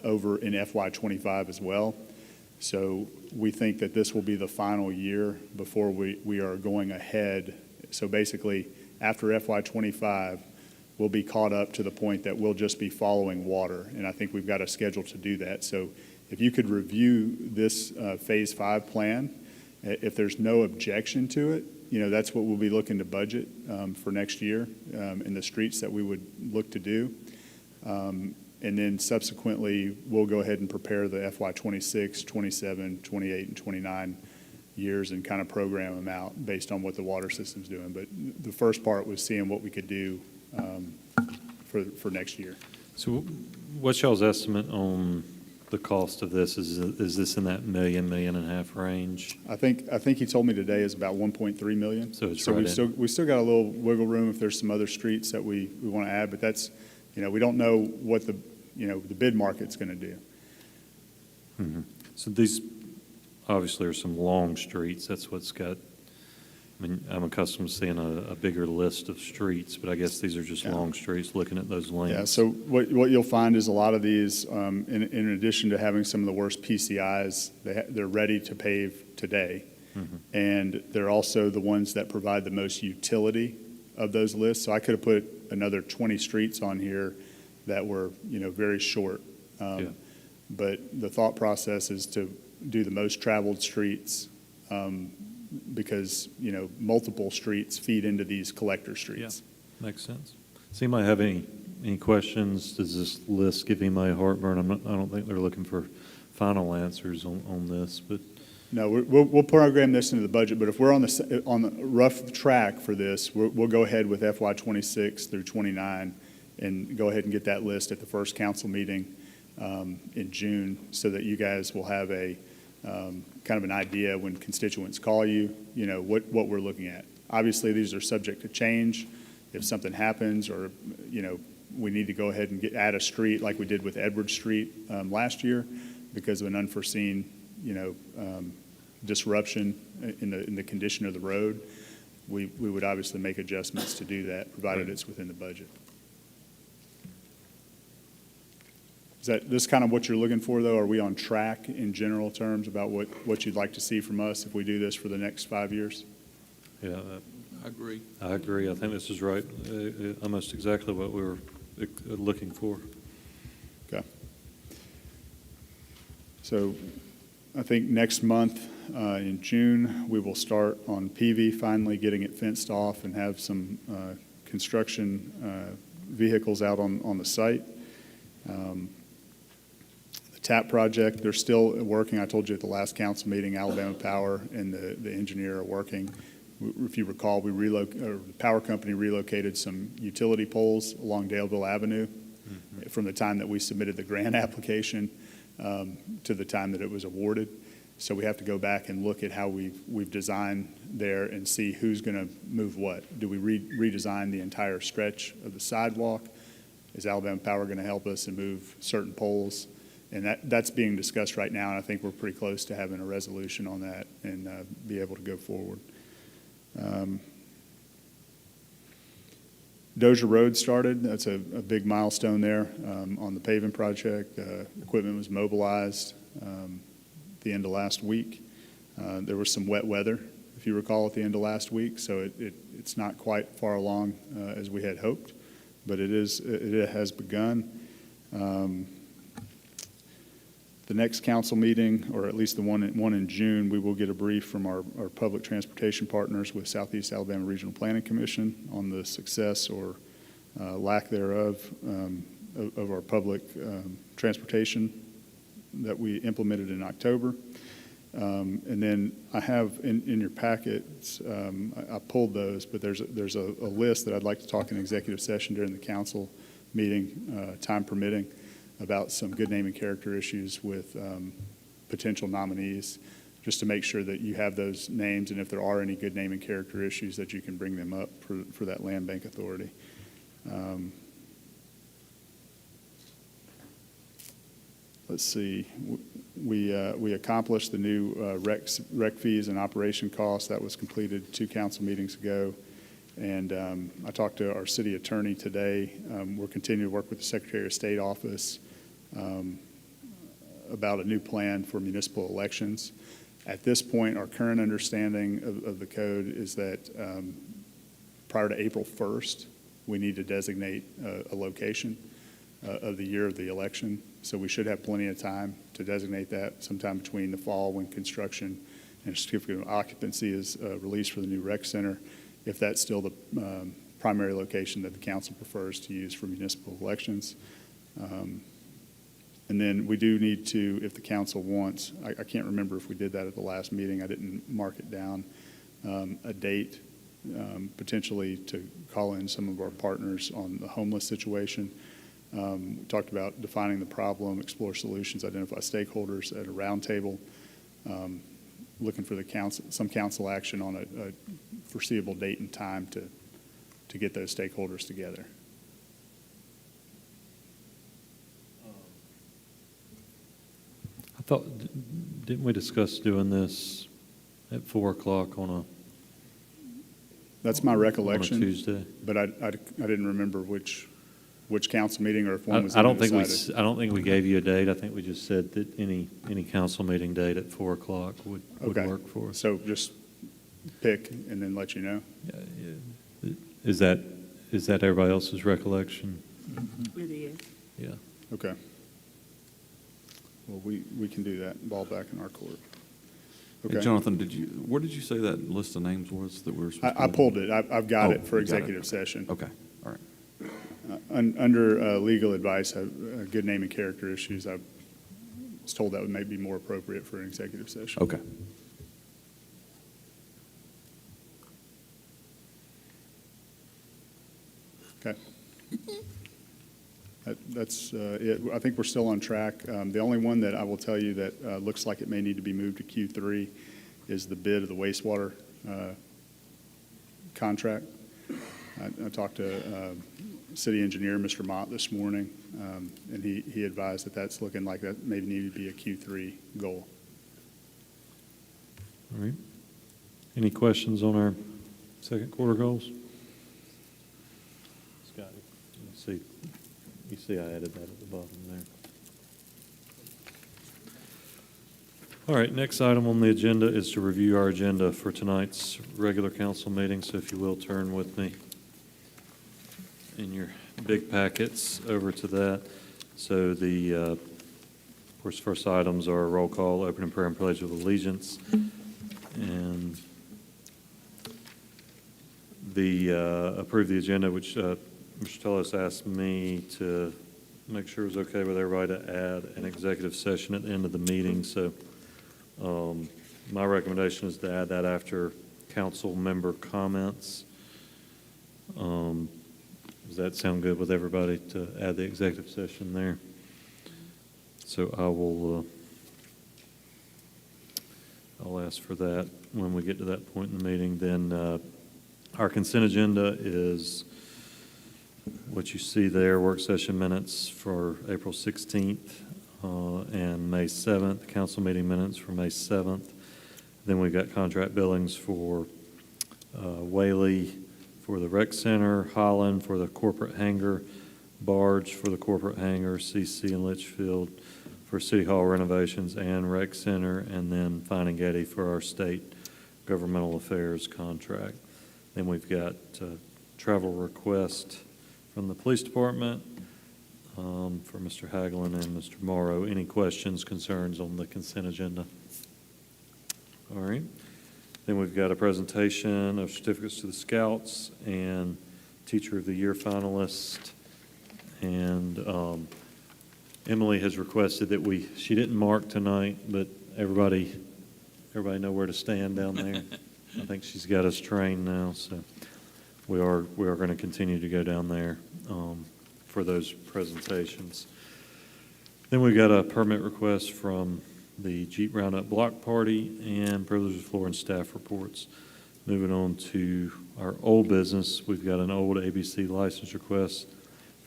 over in FY25 as well. So we think that this will be the final year before we are going ahead. So basically, after FY25, we'll be caught up to the point that we'll just be following water. And I think we've got a schedule to do that. So if you could review this Phase 5 plan, if there's no objection to it, that's what we'll be looking to budget for next year in the streets that we would look to do. And then subsequently, we'll go ahead and prepare the FY26, 27, 28, and 29 years and kind of program them out based on what the water system's doing. But the first part was seeing what we could do for next year. So what's y'all's estimate on the cost of this? Is this in that $1 million and a half range? I think he told me today is about 1.3 million. So it's we still got a little wiggle room if there's some other streets that we want to add, but that's, we don't know what the bid market's going to do. Mm-hmm. So these obviously are some long streets. That's what's got, I'm accustomed to seeing a bigger list of streets, but I guess these are just long streets looking at those lanes. Yeah, so what you'll find is a lot of these, in addition to having some of the worst PCIs, they're ready to pave today. Mm-hmm. And they're also the ones that provide the most utility of those lists. So I could have put another 20 streets on here that were, very short. But the thought process is to do the most traveled streets because, multiple streets feed into these collector streets. Yeah, makes sense. Does anybody have any questions? Does this list give anybody heartburn? I don't think they're looking for final answers on this, but. No, we'll program this into the budget, but if we're on the rough track for this, we'll go ahead with FY26 through 29 and go ahead and get that list at the first council meeting in June so that you guys will have a kind of an idea when constituents call you, what we're looking at. Obviously, these are subject to change. If something happens or, we need to go ahead and add a street like we did with Edward Street last year because of an unforeseen, disruption in the condition of the road, we would obviously make adjustments to do that, provided it's within the budget. Is this kind of what you're looking for, though? Are we on track in general terms about what you'd like to see from us if we do this for the next 5 years? Yeah, I agree. I agree. I think this is right. Almost exactly what we were looking for. Okay. So I think next month in June, we will start on PV, finally getting it fenced off and have some construction vehicles out on the site. The TAP project, they're still working. I told you at the last council meeting, Alabama Power and the engineer are working. If you recall, the power company relocated some utility poles along Daleville Avenue from the time that we submitted the grant application to the time that it was awarded. So we have to go back and look at how we've designed there and see who's going to move what. Do we redesign the entire stretch of the sidewalk? Is Alabama Power going to help us and move certain poles? And that's being discussed right now, and I think we're pretty close to having a resolution on that and be able to go forward. Dozier Road started. That's a big milestone there on the paving project. Equipment was mobilized the end of last week. There was some wet weather, if you recall, at the end of last week, so it's not quite far along as we had hoped, but it has begun. The next council meeting, or at least the one in June, we will get a brief from our public transportation partners with Southeast Alabama Regional Planning Commission on the success or lack thereof of our public transportation that we implemented in October. And then I have in your packets, I pulled those, but there's a list that I'd like to talk in executive session during the council meeting, time permitting, about some good name and character issues with potential nominees, just to make sure that you have those names, and if there are any good name and character issues, that you can bring them up for that land bank authority. Let's see, we accomplished the new rec fees and operation costs. That was completed 2 council meetings ago. And I talked to our city attorney today. We're continuing to work with the Secretary of State office about a new plan for municipal elections. At this point, our current understanding of the code is that prior to April 1st, we need to designate a location of the year of the election. So we should have plenty of time to designate that sometime between the fall when construction and a certificate of occupancy is released for the new rec center, if that's still the primary location that the council prefers to use for municipal elections. And then we do need to, if the council wants, I can't remember if we did that at the last meeting, I didn't mark it down, a date potentially to call in some of our partners on the homeless situation. We talked about defining the problem, explore solutions, identify stakeholders at a roundtable, looking for some council action on a foreseeable date and time to get those stakeholders together. I thought, didn't we discuss doing this at 4 o'clock on That's my a recollection, Tuesday? but I didn't remember which council meeting or if one was I don't even think decided. I don't think we gave you a date. I think we just said that any council meeting date at 4 o'clock would Okay. work for us. So just pick and then let you know. Yeah. Is that everybody else's recollection? It is. Yeah. Okay. Well, we can do that. Ball back in our court. Hey, Okay. Jonathan, where did you say that list of names was that we were supposed to? I pulled it. I've got Oh, it for you got it. executive session. Okay, all right. Under legal advice, good name and character issues, I was told that would may be more appropriate for an executive session. Okay. Okay. That's it. I think we're still on track. The only one that I will tell you that looks like it may need to be moved to Q3 is the bid of the wastewater contract. I talked to city engineer, Mr. Mott, this morning, and he advised that that's looking like that maybe needed to be a Q3 goal. All right. Any questions on our second quarter goals? Scott, you see I added that at the bottom there. All right, next item on the agenda is to review our agenda for tonight's regular council meeting. So if you will, turn with me in your big packets over to that. So of course, first items are roll call, opening prayer and pledge of allegiance. And approve the agenda, which Mr. Tellis asked me to make sure it was okay with everybody to add an executive session at the end of the meeting. So my recommendation is to add that after council member comments. Does that sound good with everybody to add the executive session there? So I'll ask for that when we get to that point in the meeting. Then our consent agenda is what you see there, work session minutes for April 16th and May 7th, council meeting minutes for May 7th. Then we've got contract billings for Whaley for the rec center, Holland for the corporate hangar, Barge for the corporate hangar, CC and Litchfield for City Hall renovations and rec center, and then Fine and Getty for our state governmental affairs contract. Then we've got travel request from the police department for Mr. Hagelin and Mr. Morrow. Any questions, concerns on the consent agenda? All right. Then we've got a presentation of certificates to the Scouts and Teacher of the Year finalist. And Emily has requested that she didn't mark tonight, but everybody know where to stand down there. I think she's got us trained now, so we are going to continue to go down there for those presentations. Then we've got a permit request from the Jeep Roundup Block Party and privilege of floor and staff reports. Moving on to our old business, we've got an old ABC license request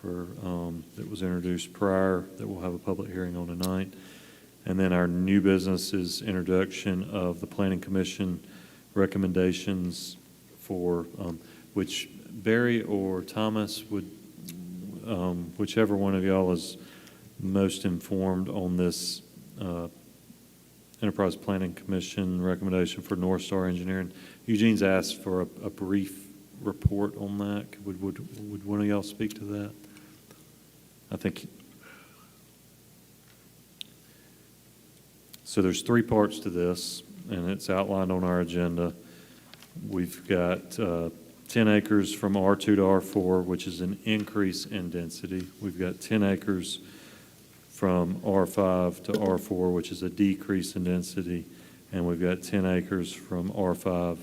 that was introduced prior that we'll have a public hearing on tonight. And then our new business is introduction of the Planning Commission recommendations for which Barry or Thomas would, whichever one of y'all is most informed on this Enterprise Planning Commission recommendation for North Star Engineering. Eugene's asked for a brief report on that. Would one of y'all speak to that? I think. So there's three parts to this, and it's outlined on our agenda. We've got 10 acres from R2 to R4, which is an increase in density. We've got 10 acres from R5 to R4, which is a decrease in density. And we've got 10 acres from R5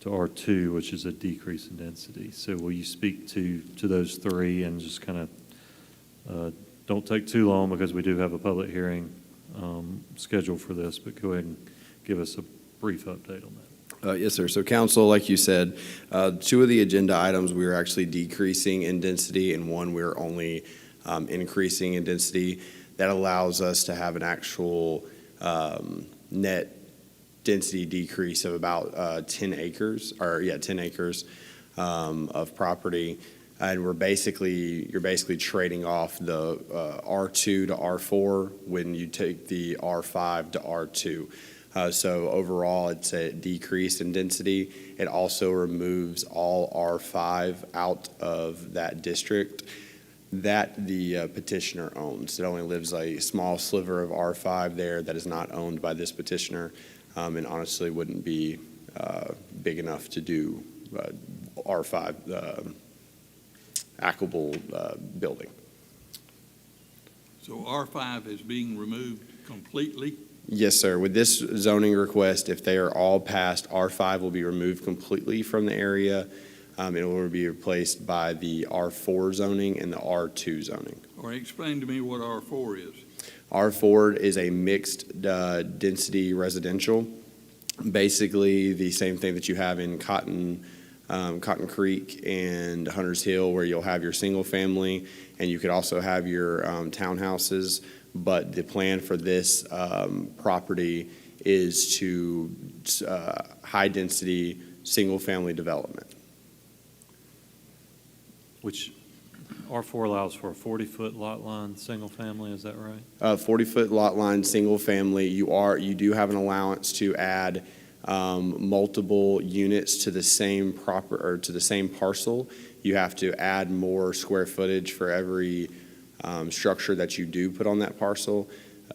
to R2, which is a decrease in density. So will you speak to those three and just kind of, don't take too long because we do have a public hearing scheduled for this, but go ahead and give us a brief update on that. Yes, sir. So council, like you said, two of the agenda items we are actually decreasing in density, and one we're only increasing in density. That allows us to have an actual net density decrease of about 10 acres, 10 acres of property. And you're basically trading off the R2 to R4 when you take the R5 to R2. So overall, it's a decrease in density. It also removes all R5 out of that district that the petitioner owns. It only lives a small sliver of R5 there that is not owned by this petitioner, and honestly wouldn't be big enough to do R5 applicable building. So R5 is being removed completely? Yes, sir. With this zoning request, if they are all passed, R5 will be removed completely from the area. It will be replaced by the R4 zoning and the R2 zoning. Or explain to me what R4 is. R4 is a mixed density residential. Basically, the same thing that you have in Cotton Creek and Hunters Hill, where you'll have your single family, and you could also have your townhouses. But the plan for this property is to high density single family development. Which R4 allows for a 40-foot lot line, single family, is that right? 40-foot lot line, single family. You do have an allowance to add multiple units to the same parcel. You have to add more square footage for every structure that you do put on that parcel.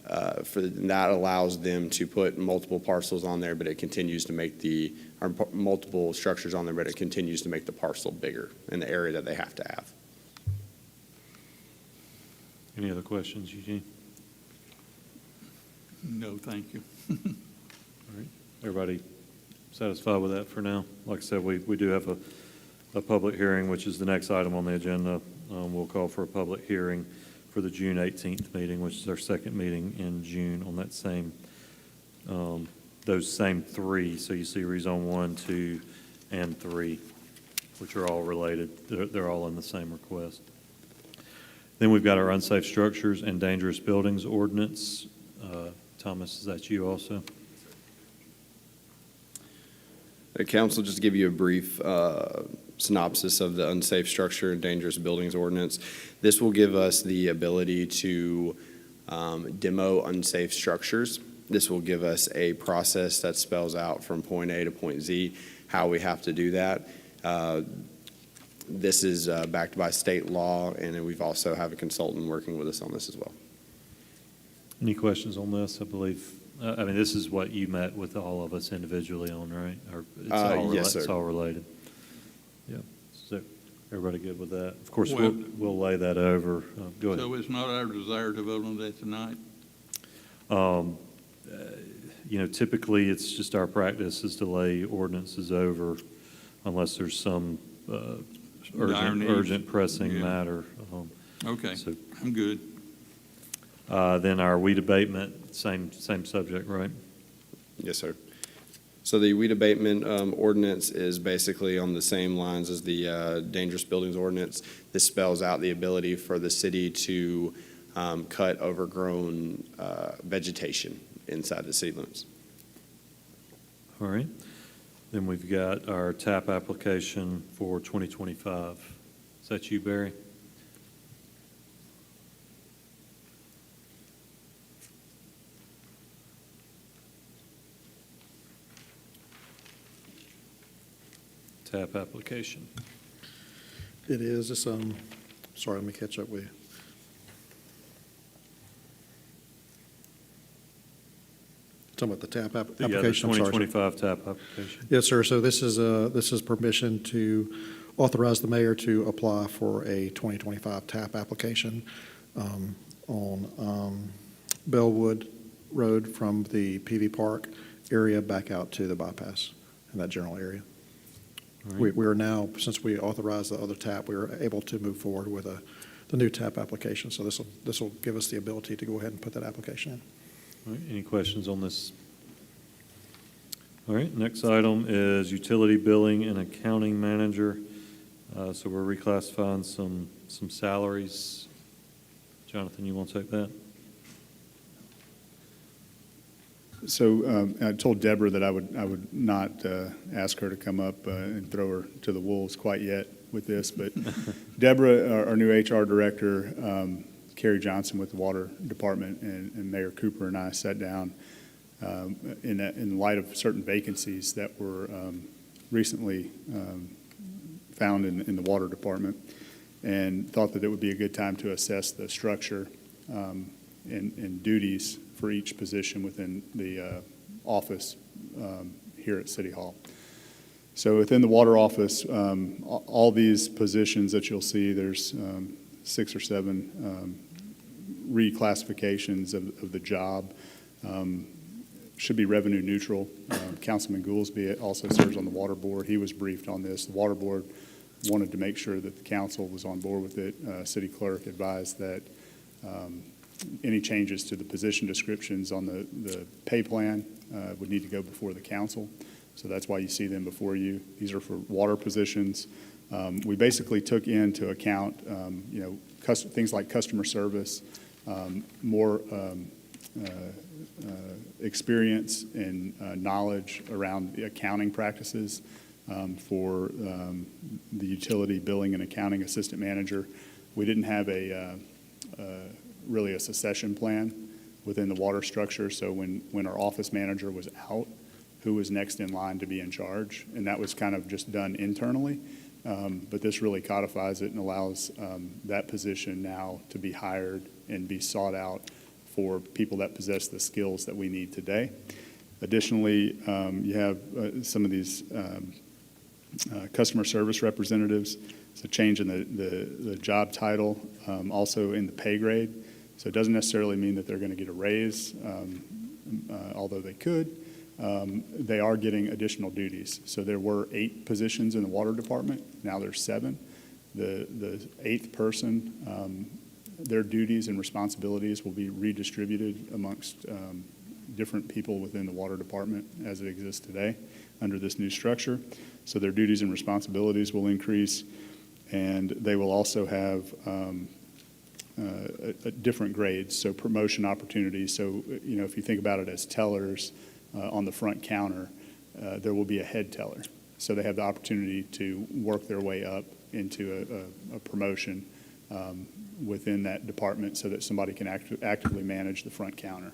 That allows them to put multiple parcels on there, but it continues to make multiple structures on there, but it continues to make the parcel bigger in the area that they have to have. Any other questions, Eugene? No, thank you. All right. Everybody satisfied with that for now? Like I said, we do have a public hearing, which is the next item on the agenda. We'll call for a public hearing for the June 18th meeting, which is our second meeting in June on that same, those same three. So you see rezone 1, 2, and 3, which are all related. They're all in the same request. Then we've got our unsafe structures and dangerous buildings ordinance. Thomas, is that you also? Council, just to give you a brief synopsis of the unsafe structure and dangerous buildings ordinance. This will give us the ability to demo unsafe structures. This will give us a process that spells out from point A to point Z how we have to do that. This is backed by state law, and then we've also have a consultant working with us on this as well. Any questions on this? I believe, I mean, this is what you met with all of us individually on, right? Or it's yes, sir. It's all related. Yeah. So everybody good with that? Of course, Well- we'll lay that over. Go ahead. So it's not our desire to vote on that tonight? Typically, it's just our practice is to lay ordinances over unless there's some Dire needs. urgent pressing Yeah. matter. Okay, So I'm good. then our weed abatement, same subject, right? Yes, sir. So the weed abatement ordinance is basically on the same lines as the dangerous buildings ordinance. This spells out the ability for the city to cut overgrown vegetation inside the city limits. All right. Then we've got our TAP application for 2025. Is that you, Barry? TAP application. It is, it's, sorry, let me catch up with you. Talking about the TAP The application, I'm sorry. 2025 TAP application. Yes, sir. So this is permission to authorize the mayor to apply for a 2025 TAP application on Bellwood Road from the PV Park area back out to the bypass in that general area. All right. We are now, since we authorized the other TAP, we are able to move forward with the new TAP application. So this will give us the ability to go ahead and put that application in. All right, any questions on this? All right, next item is utility billing and accounting manager. So we're reclassifying some salaries. Jonathan, you want to take that? So I told Deborah that I would not ask her to come up and throw her to the wolves quite yet with this, but Deborah, our new HR director, Carrie Johnson with the Water Department, and Mayor Cooper and I sat down in light of certain vacancies that were recently found in the Water Department, and thought that it would be a good time to assess the structure and duties for each position within the office here at City Hall. So within the water office, all these positions that you'll see, there's 6 or 7 reclassifications of the job. Should be revenue neutral. Councilman Goolsby also serves on the Water Board. He was briefed on this. The Water Board wanted to make sure that the council was on board with it. City Clerk advised that any changes to the position descriptions on the pay plan would need to go before the council. So that's why you see them before you. These are for water positions. We basically took into account, things like customer service, more experience and knowledge around the accounting practices for the utility billing and accounting assistant manager. We didn't have really a succession plan within the water structure, so when our office manager was out, who was next in line to be in charge, and that was kind of just done internally. But this really codifies it and allows that position now to be hired and be sought out for people that possess the skills that we need today. Additionally, you have some of these customer service representatives. It's a change in the job title, also in the pay grade. So it doesn't necessarily mean that they're going to get a raise, although they could. They are getting additional duties. So there were 8 positions in the water department. Now there's 7. The 8th person, their duties and responsibilities will be redistributed amongst different people within the water department as it exists today under this new structure. So their duties and responsibilities will increase, and they will also have different grades, so promotion opportunities. So, if you think about it as tellers on the front counter, there will be a head teller. So they have the opportunity to work their way up into a promotion within that department so that somebody can actively manage the front counter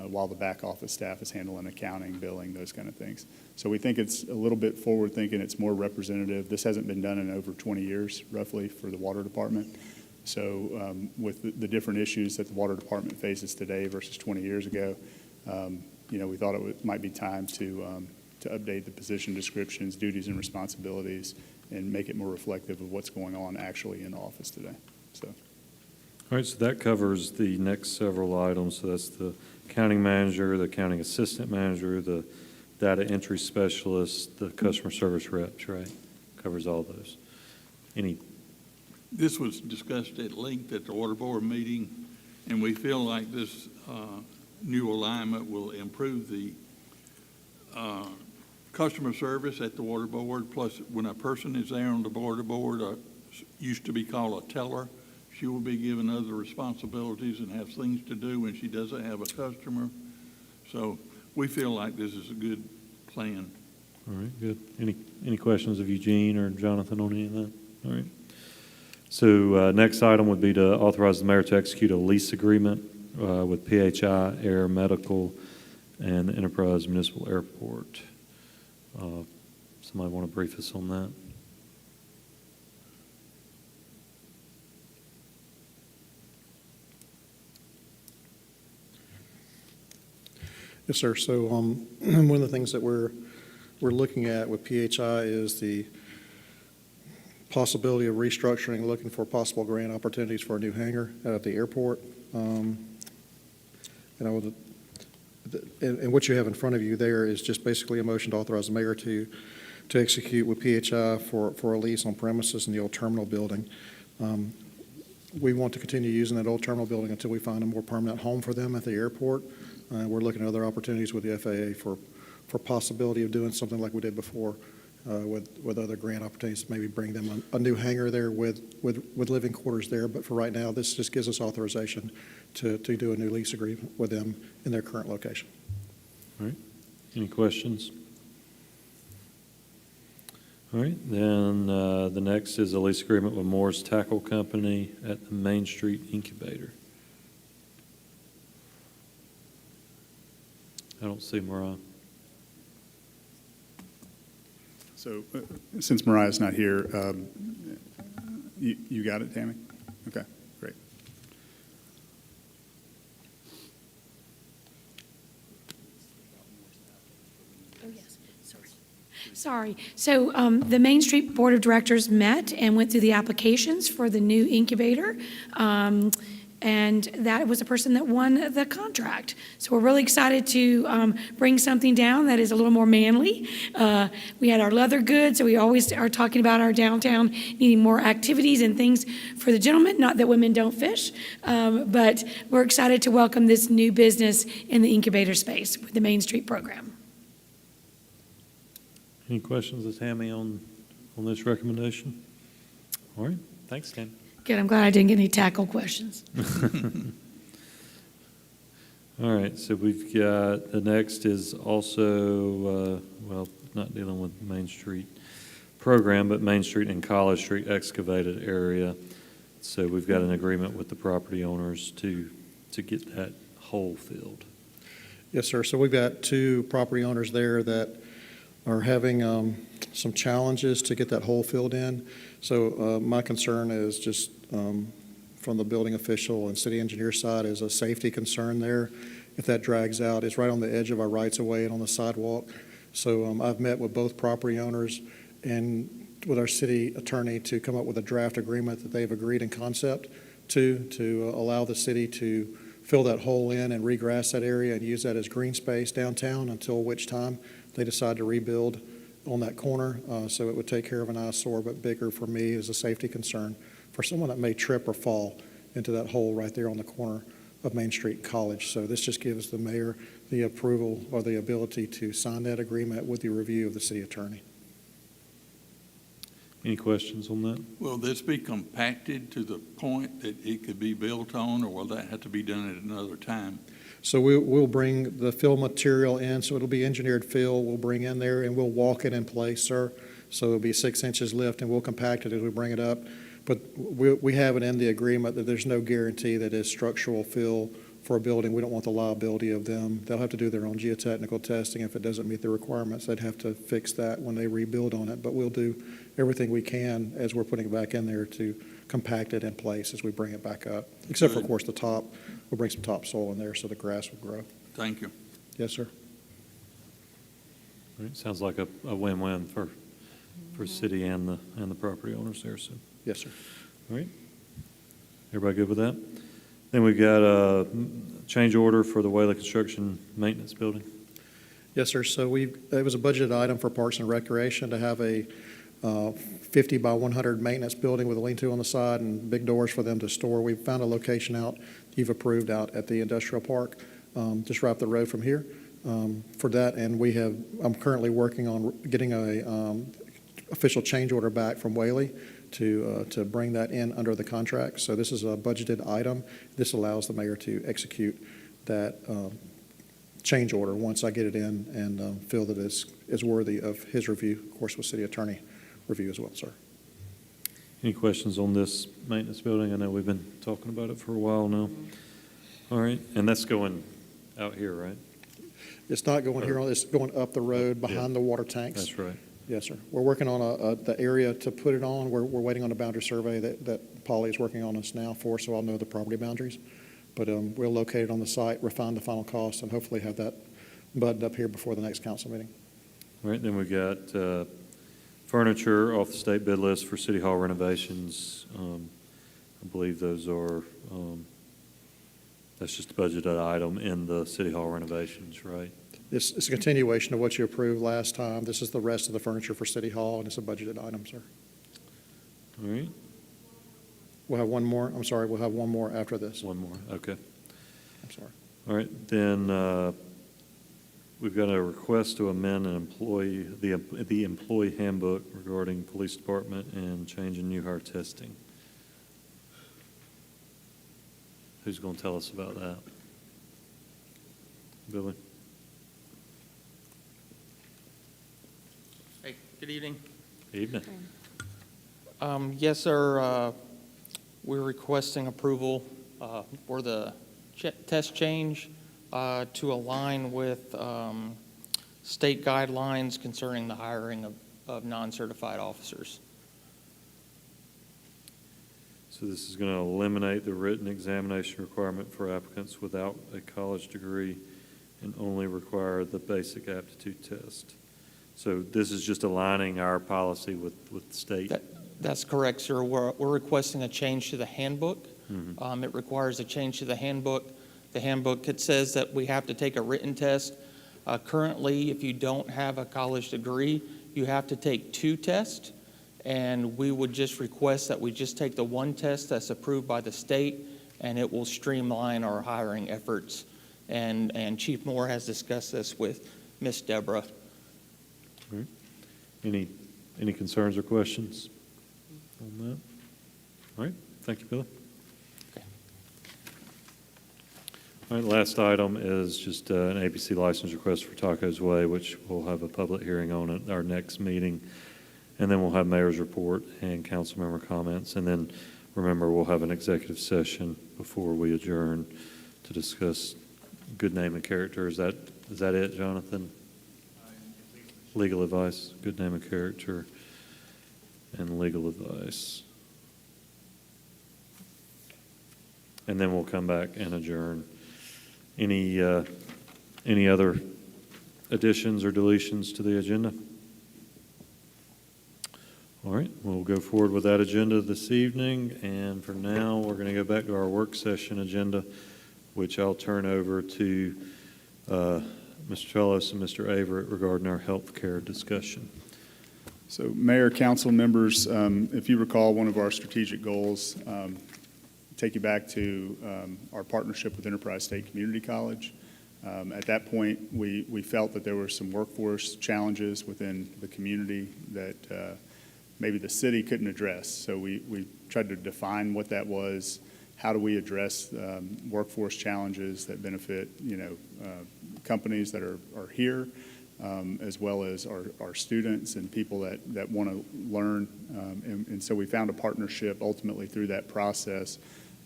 while the back office staff is handling accounting, billing, those kind of things. So we think it's a little bit forward thinking. It's more representative. This hasn't been done in over 20 years, roughly, for the water department. So with the different issues that the water department faces today versus 20 years ago, we thought it might be time to update the position descriptions, duties, and responsibilities, and make it more reflective of what's going on actually in the office today. So, All right, so that covers the next several items. So that's the accounting manager, the accounting assistant manager, the data entry specialist, the customer service reps, right? Covers all those. This was discussed at length at the Water Board meeting, and we feel like this new alignment will improve the customer service at the Water Board. Plus, when a person is there on the Water Board, used to be called a teller, she will be given other responsibilities and have things to do when she doesn't have a customer. So we feel like this is a good plan. All right, good. Any questions of Eugene or Jonathan on any of that? All right. So next item would be to authorize the mayor to execute a lease agreement with PHI Air Medical and the Enterprise Municipal Airport. Somebody want to brief us on that? Yes, sir. So one of the things that we're looking at with PHI is the possibility of restructuring, looking for possible grant opportunities for a new hangar out at the airport. And what you have in front of you there is just basically a motion to authorize the mayor to execute with PHI for a lease on premises in the old terminal building. We want to continue using that old terminal building until we find a more permanent home for them at the airport. We're looking at other opportunities with the FAA for possibility of doing something like we did before with other grant opportunities, maybe bring them a new hangar there with living quarters there. But for right now, this just gives us authorization to do a new lease agreement with them in their current location. All right. Any questions? All right, then the next is a lease agreement with Moore's Tackle Company at the Main Street Incubator. I don't see Mariah. So since Mariah's not here, you got it, Tammy? Okay, great. Oh, yes, sorry. So the Main Street Board of Directors met and went through the applications for the new incubator. And that was a person that won the contract. So we're really excited to bring something down that is a little more manly. We had our leather goods, so we always are talking about our downtown needing more activities and things for the gentlemen. Not that women don't fish, but we're excited to welcome this new business in the incubator space with the Main Street program. Any questions of Tammy on this recommendation? All right, thanks, Tammy. Good, I'm glad I didn't get any tackle questions. All right, so we've got, the next is also, well, not dealing with Main Street program, but Main Street and College Street excavated area. So we've got an agreement with the property owners to get that hole filled. Yes, sir. So we've got two property owners there that are having some challenges to get that hole filled in. So my concern is just from the building official and city engineer side is a safety concern there. If that drags out, it's right on the edge of our rights of way and on the sidewalk. So I've met with both property owners and with our city attorney to come up with a draft agreement that they've agreed in concept to allow the city to fill that hole in and regrass that area and use that as green space downtown until which time they decide to rebuild on that corner. So it would take care of an eyesore, but bigger for me is a safety concern for someone that may trip or fall into that hole right there on the corner of Main Street and College. So this just gives the mayor the approval or the ability to sign that agreement with the review of the city attorney. Any questions on that? Will this be compacted to the point that it could be built on, or will that have to be done at another time? So we'll bring the fill material in, so it'll be engineered fill we'll bring in there, and we'll walk it in place, sir. So it'll be 6 inches lift, and we'll compact it as we bring it up. But we have it in the agreement that there's no guarantee that it's structural fill for a building. We don't want the liability of them. They'll have to do their own geotechnical testing. If it doesn't meet the requirements, they'd have to fix that when they rebuild on it. But we'll do everything we can as we're putting it back in there to compact it in place as we bring it back up. Except for, of course, the top. We'll bring some topsoil in there so the grass will grow. Thank you. Yes, sir. All right, sounds like a win-win for city and the property owners there, so. Yes, sir. All right. Everybody good with that? Then we've got a change order for the Whaley Construction Maintenance Building. Yes, sir. So it was a budgeted item for Parks and Recreation to have a 50 by 100 maintenance building with a lean-to on the side and big doors for them to store. We found a location out, you've approved out at the industrial park, just right up the road from here for that. And I'm currently working on getting a official change order back from Whaley to bring that in under the contract. So this is a budgeted item. This allows the mayor to execute that change order once I get it in and feel that it's worthy of his review, of course, with city attorney review as well, sir. Any questions on this maintenance building? I know we've been talking about it for a while now. All right, and that's going out here, right? It's not going here, it's going up the road behind the water tanks. That's right. Yes, sir. We're working on the area to put it on. We're waiting on a boundary survey that Polly is working on us now for, so I'll know the property boundaries. But we'll locate it on the site, refine the final cost, and hopefully have that buttoned up here before the next council meeting. All right, then we got furniture off the state bid list for City Hall renovations. I believe those are, that's just a budgeted item in the City Hall renovations, right? It's a continuation of what you approved last time. This is the rest of the furniture for City Hall, and it's a budgeted item, sir. All right, We'll have one more. I'm sorry, we'll have one more after this. one more, okay. I'm sorry. All right, then we've got a request to amend the employee handbook regarding police department and change in new hire testing. Who's going to tell us about that? Billy? Hey, good evening. Evening. Yes, sir, we're requesting approval for the test change to align with state guidelines concerning the hiring of non-certified officers. So this is going to eliminate the written examination requirement for applicants without a college degree and only require the basic aptitude test. So this is just aligning our policy with the state? That's correct, sir. We're requesting a change to the handbook. Mhm. It requires a change to the handbook. The handbook, it says that we have to take a written test. Currently, if you don't have a college degree, you have to take 2 tests. And we would just request that we just take the 1 test that's approved by the state, and it will streamline our hiring efforts. And Chief Moore has discussed this with Ms. Deborah. Any concerns or questions on that? All right, thank you, Billy. Okay. All right, last item is just an ABC license request for Tacos Way, which we'll have a public hearing on at our next meeting. And then we'll have mayor's report and council member comments. And then, remember, we'll have an executive session before we adjourn to discuss good name and character. Is that it, Jonathan? Legal advice, good name and character, and legal advice. And then we'll come back and adjourn. Any other additions or deletions to the agenda? All right, we'll go forward with that agenda this evening, and for now, we're going to go back to our work session agenda, which I'll turn over to Mr. Trellis and Mr. Averett regarding our health care discussion. So Mayor, council members, if you recall, one of our strategic goals, take you back to our partnership with Enterprise State Community College. At that point, we felt that there were some workforce challenges within the community that maybe the city couldn't address. So we tried to define what that was. How do we address workforce challenges that benefit, companies that are here, as well as our students and people that want to learn. And so we found a partnership ultimately through that process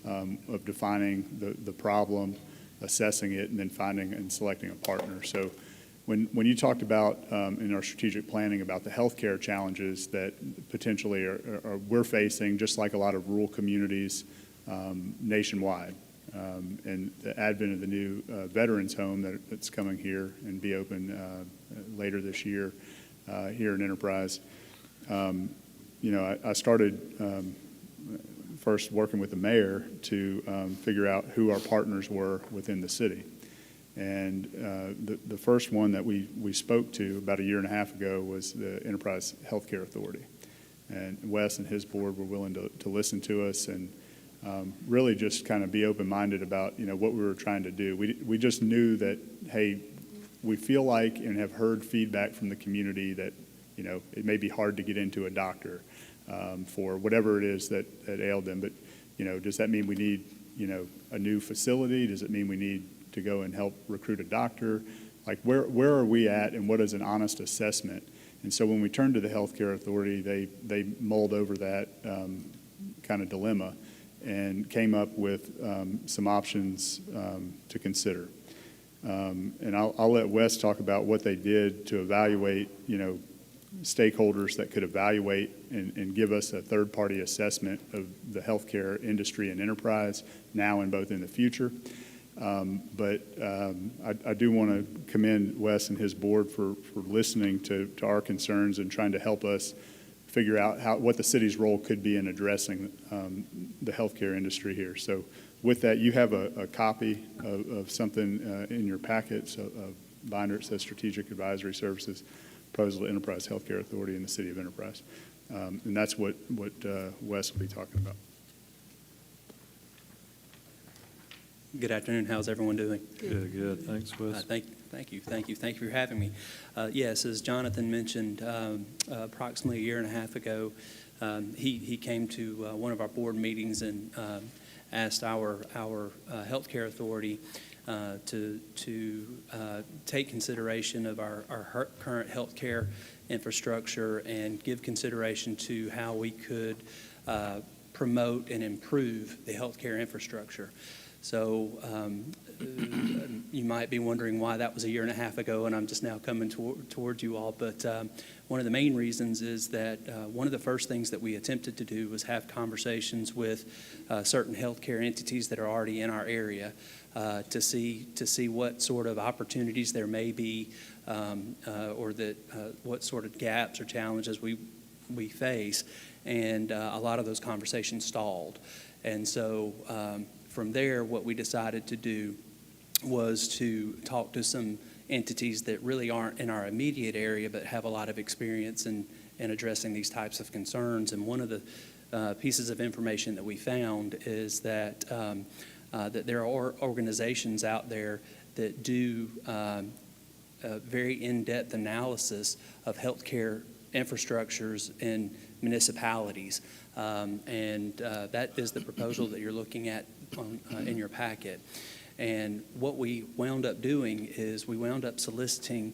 of defining the problem, assessing it, and then finding and selecting a partner. So when you talked about in our strategic planning about the healthcare challenges that potentially we're facing, just like a lot of rural communities nationwide, and the advent of the new veterans home that's coming here and be open later this year here in Enterprise. I started first working with the mayor to figure out who our partners were within the city. And the first one that we spoke to about 1.5 years ago was the Enterprise Healthcare Authority. And Wes and his board were willing to listen to us and really just kind of be open-minded about, what we were trying to do. We just knew that, hey, we feel like and have heard feedback from the community that, it may be hard to get into a doctor for whatever it is that ailed them. But, does that mean we need, a new facility? Does it mean we need to go and help recruit a doctor? Like, where are we at, and what is an honest assessment? And so when we turned to the Healthcare Authority, they mulled over that kind of dilemma and came up with some options to consider. And I'll let Wes talk about what they did to evaluate, stakeholders that could evaluate and give us a third-party assessment of the healthcare industry and enterprise now and both in the future. But I do want to commend Wes and his board for listening to our concerns and trying to help us figure out what the city's role could be in addressing the healthcare industry here. So with that, you have a copy of something in your packet, so a binder. It says Strategic Advisory Services, Proposal to Enterprise Healthcare Authority in the City of Enterprise. And that's what Wes will be talking about. Good afternoon. How's everyone doing? Good. Thanks, Wes. Thank you for having me. Yes, as Jonathan mentioned, approximately a year and a half ago, he came to one of our board meetings and asked our healthcare authority to take consideration of our current healthcare infrastructure and give consideration to how we could promote and improve the healthcare infrastructure. So you might be wondering why that was a year and a half ago, and I'm just now coming toward you all. But one of the main reasons is that one of the first things that we attempted to do was have conversations with certain healthcare entities that are already in our area to see what sort of opportunities there may be, or what sort of gaps or challenges we face. And a lot of those conversations stalled. And so from there, what we decided to do was to talk to some entities that really aren't in our immediate area but have a lot of experience in addressing these types of concerns. And one of the pieces of information that we found is that that there are organizations out there that do very in-depth analysis of healthcare infrastructures in municipalities. And that is the proposal that you're looking at in your packet. And what we wound up doing is we wound up soliciting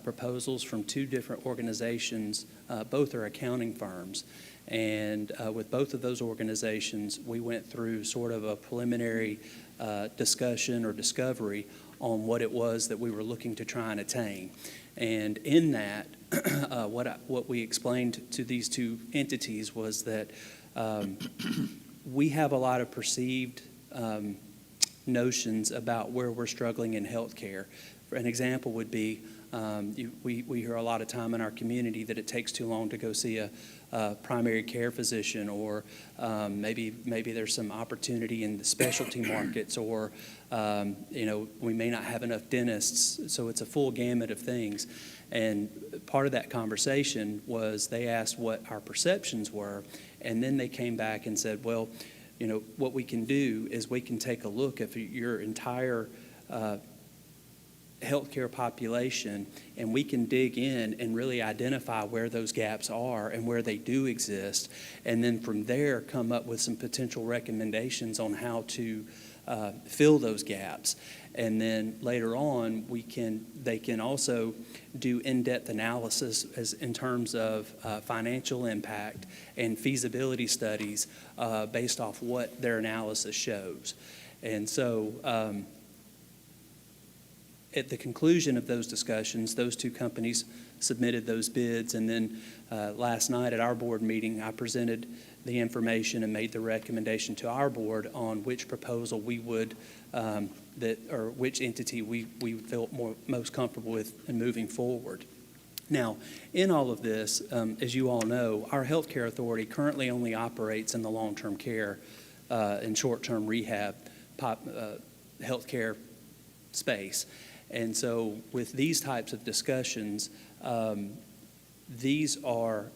proposals from two different organizations. Both are accounting firms. And with both of those organizations, we went through sort of a preliminary discussion or discovery on what it was that we were looking to try and attain. And in that, what we explained to these two entities was that we have a lot of perceived notions about where we're struggling in healthcare. For an example would be, we hear a lot of time in our community that it takes too long to go see a primary care physician, or maybe there's some opportunity in the specialty markets, or we may not have enough dentists. So it's a full gamut of things. And part of that conversation was they asked what our perceptions were, and then they came back and said, well, what we can do is we can take a look at your entire healthcare population, and we can dig in and really identify where those gaps are and where they do exist, and then from there come up with some potential recommendations on how to fill those gaps. And then later on, they can also do in-depth analysis in terms of financial impact and feasibility studies based off what their analysis shows. And so at the conclusion of those discussions, those two companies submitted those bids, and then last night at our board meeting, I presented the information and made the recommendation to our board on which proposal we would, or which entity we felt most comfortable with in moving forward. Now, in all of this, as you all know, our healthcare authority currently only operates in the long-term care and short-term rehab healthcare space. And so with these types of discussions, these are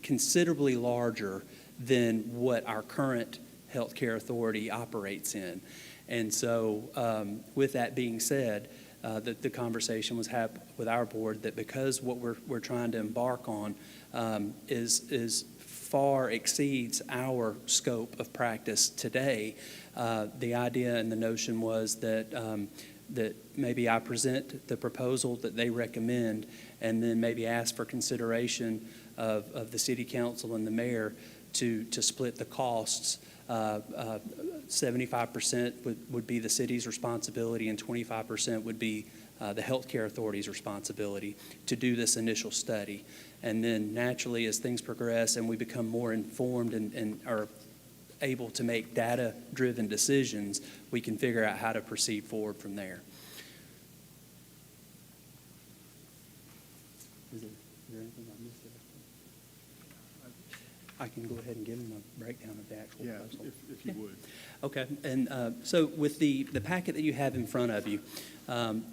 considerably larger than what our current healthcare authority operates in. And so with that being said, the conversation was had with our board that because what we're trying to embark on is far exceeds our scope of practice today, the idea and the notion was that maybe I present the proposal that they recommend, and then maybe ask for consideration of the city council and the mayor to split the costs. 75% would be the city's responsibility, and 25% would be the Healthcare Authority's responsibility to do this initial study. And then naturally, as things progress and we become more informed and are able to make data-driven decisions, we can figure out how to proceed forward from there. Is there anything I missed? I can go ahead and give them a breakdown of the actual proposal. if you would. Okay, and so with the packet that you have in front of you,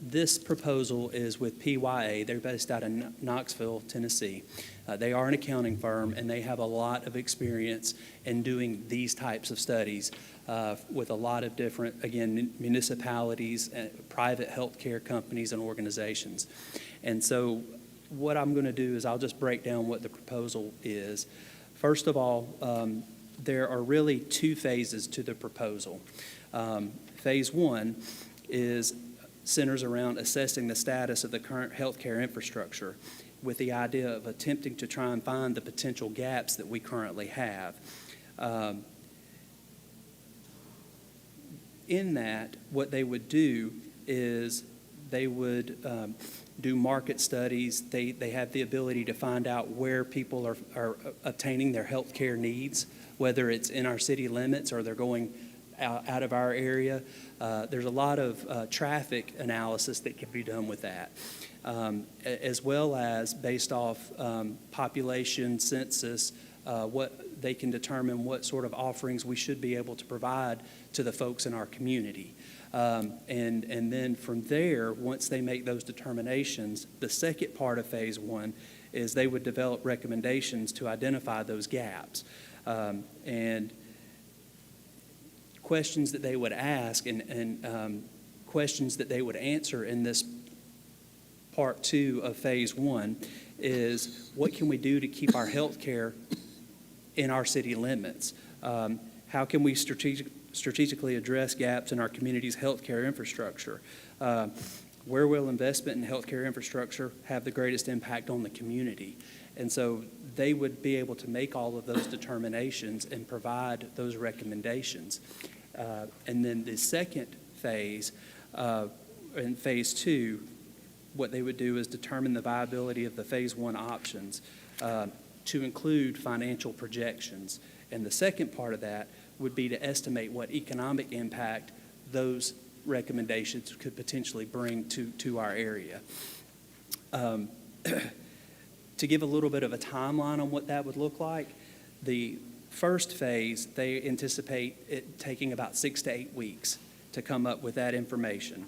this proposal is with PYA. They're based out of Knoxville, Tennessee. They are an accounting firm, and they have a lot of experience in doing these types of studies with a lot of different, again, municipalities, private healthcare companies, and organizations. And so what I'm going to do is I'll just break down what the proposal is. First of all, there are really two phases to the proposal. Phase one centers around assessing the status of the current healthcare infrastructure with the idea of attempting to try and find the potential gaps that we currently have. In that, what they would do is they would do market studies. They have the ability to find out where people are obtaining their health care needs, whether it's in our city limits or they're going out of our area. There's a lot of traffic analysis that can be done with that, as well as based off population census, what they can determine what sort of offerings we should be able to provide to the folks in our community. And then from there, once they make those determinations, the second part of phase one is they would develop recommendations to identify those gaps. And questions that they would ask and questions that they would answer in this part two of phase one is what can we do to keep our health care in our city limits? How can we strategically address gaps in our community's healthcare infrastructure? Where will investment in healthcare infrastructure have the greatest impact on the community? And so they would be able to make all of those determinations and provide those recommendations. And then the second phase, in phase two, what they would do is determine the viability of the phase one options to include financial projections. And the second part of that would be to estimate what economic impact those recommendations could potentially bring to our area. To give a little bit of a timeline on what that would look like, the first phase, they anticipate it taking about 6 to 8 weeks to come up with that information.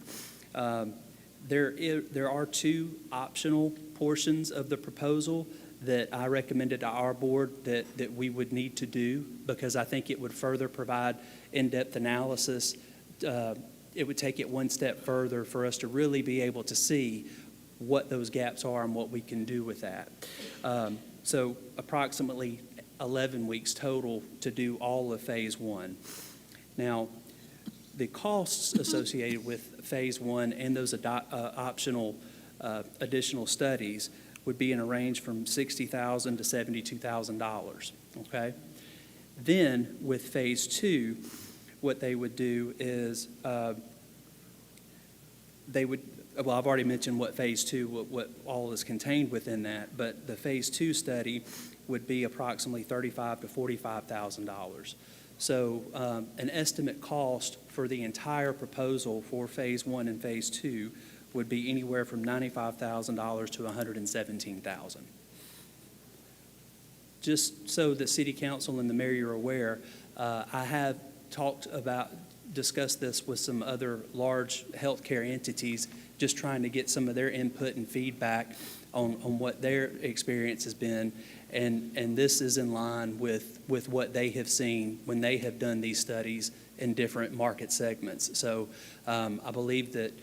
There are two optional portions of the proposal that I recommended to our board that we would need to do because I think it would further provide in-depth analysis. It would take it one step further for us to really be able to see what those gaps are and what we can do with that. So approximately 11 weeks total to do all of phase one. Now, the costs associated with phase one and those optional additional studies would be in a range from $60,000 to $72,000, okay? Then with phase two, what they would do is well, I've already mentioned what phase two, what all is contained within that, but the phase two study would be approximately $35,000 to $45,000. So an estimate cost for the entire proposal for phase one and phase two would be anywhere from $95,000 to $117,000. Just so the City Council and the Mayor are aware, I have discussed this with some other large healthcare entities, just trying to get some of their input and feedback on what their experience has been. And this is in line with what they have seen when they have done these studies in different market segments. So I believe that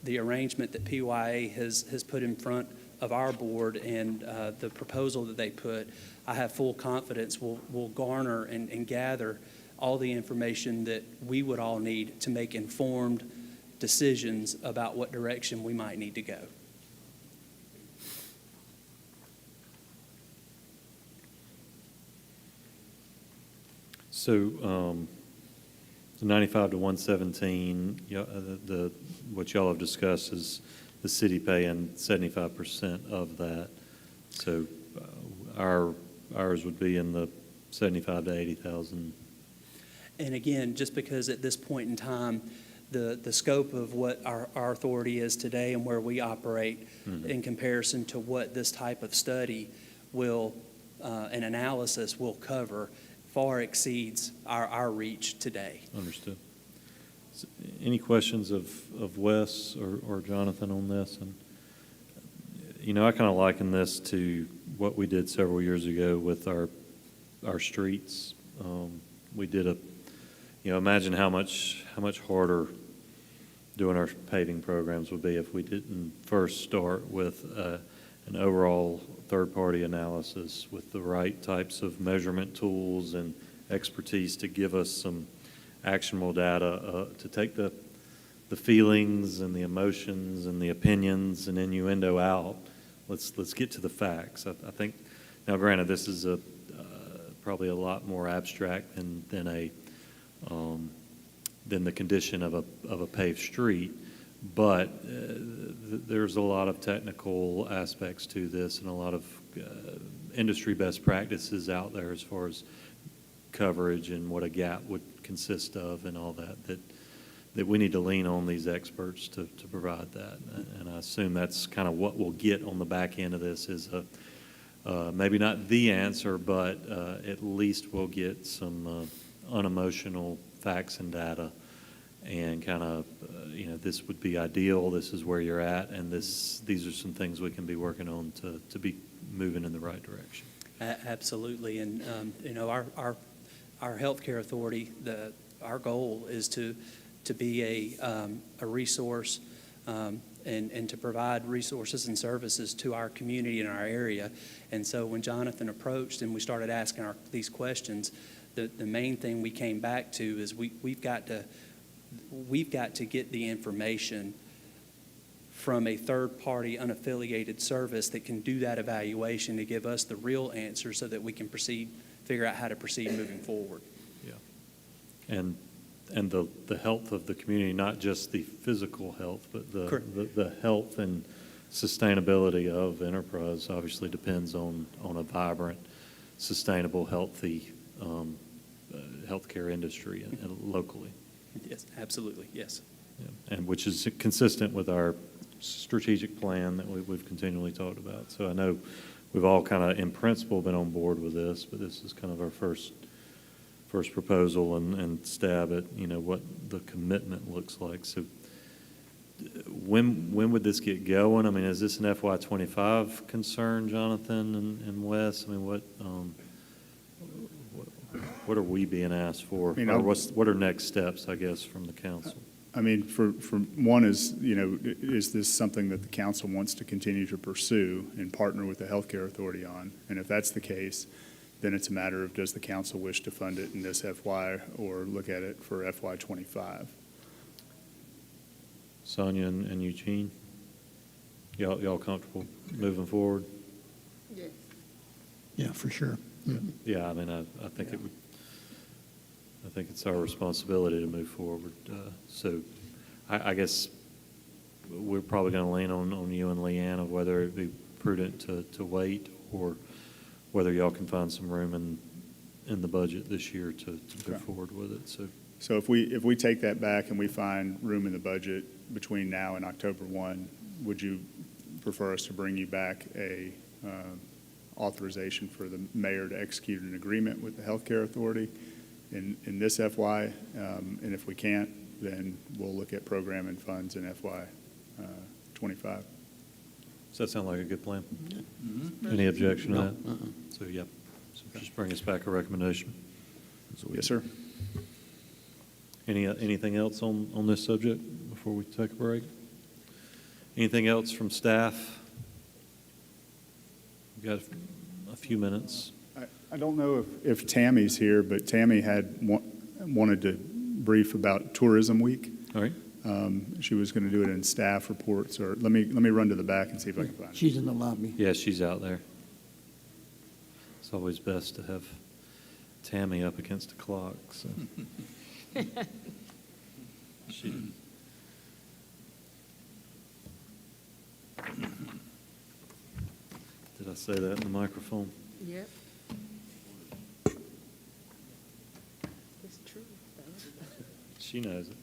the arrangement that PYA has put in front of our board and the proposal that they put, I have full confidence will garner and gather all the information that we would all need to make informed decisions about what direction we might need to go. So So 95 to 117, what y'all have discussed is the city paying 75% of that. So ours would be in the 75 to 80,000. And again, just because at this point in time, the scope of what our authority is today and where we operate in comparison to what this type of study will, an analysis will cover, far exceeds our reach today. Understood. Any questions of Wes or Jonathan on this? And, I kind of liken this to what we did several years ago with our streets. We did imagine how much harder doing our paving programs would be if we didn't first start with an overall third-party analysis with the right types of measurement tools and expertise to give us some actionable data, to take the feelings and the emotions and the opinions and innuendo out. Let's get to the facts. I think, now granted, this is probably a lot more abstract than the condition of a paved street, but there's a lot of technical aspects to this and a lot of industry best practices out there as far as coverage and what a gap would consist of and all that we need to lean on these experts to provide that. And I assume that's kind of what we'll get on the back end of this is maybe not the answer, but at least we'll get some unemotional facts and data and kind of, this would be ideal, this is where you're at, and these are some things we can be working on to be moving in the right direction. Absolutely. And, our healthcare authority, our goal is to be a resource and to provide resources and services to our community and our area. And so when Jonathan approached and we started asking these questions, the main thing we came back to is we've got to get the information from a third-party unaffiliated service that can do that evaluation to give us the real answer so that we can figure out how to proceed moving forward. Yeah. And the health of the community, not just the physical health, but the health and sustainability of Enterprise obviously depends on a vibrant, sustainable, healthy healthcare industry locally. Yes, absolutely, yes. Yeah. And which is consistent with our strategic plan that we've continually talked about. So I know we've all kind of, in principle, been on board with this, but this is kind of our first proposal and stab at, what the commitment looks like. So when would this get going? I mean, is this an FY25 concern, Jonathan and Wes? I mean, what are we being asked for? Or what are next steps, I guess, from the council? I mean, for one is, is this something that the council wants to continue to pursue and partner with the healthcare authority on? And if that's the case, then it's a matter of does the council wish to fund it in this FY or look at it for FY25? Sonia and Eugene, y'all comfortable moving forward? Yeah, for sure. Yeah, I mean, I think I think it's our responsibility to move forward. So I guess we're probably going to lean on you and Leanne of whether it'd be prudent to wait or whether y'all can find some room in the budget this year to move forward with it. So if we take that back and we find room in the budget between now and October 1, would you prefer us to bring you back a authorization for the mayor to execute an agreement with the healthcare authority in this FY? And if we can't, then we'll look at program and funds in FY 25. Does that sound like a good plan? Any objection to that? Uh-uh. So, yep. So just bring us back a recommendation. Yes, sir. Anything else on this subject before we take a break? Anything else from staff? We've got a few minutes. I don't know if Tammy's here, but Tammy had wanted to brief about Tourism Week. All right. She was going to do it in staff reports, or let me run to the back and see if I can find it. She's in the lobby. Yeah, she's out there. It's always best to have Tammy up against the clock. So. She- Did I say that in the microphone? Yep. It's true, though. She knows it.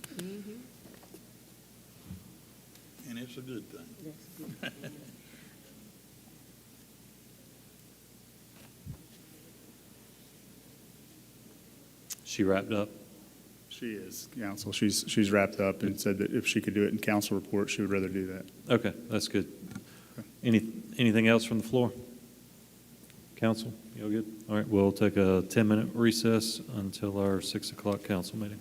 And it's a good thing. That's good. She wrapped up. She is, counsel. She's wrapped up and said that if she could do it in council report, she would rather do that. Okay, that's good. Anything else from the floor? Council, you all good? All right, we'll take a 10-minute recess until our 6 o'clock council meeting.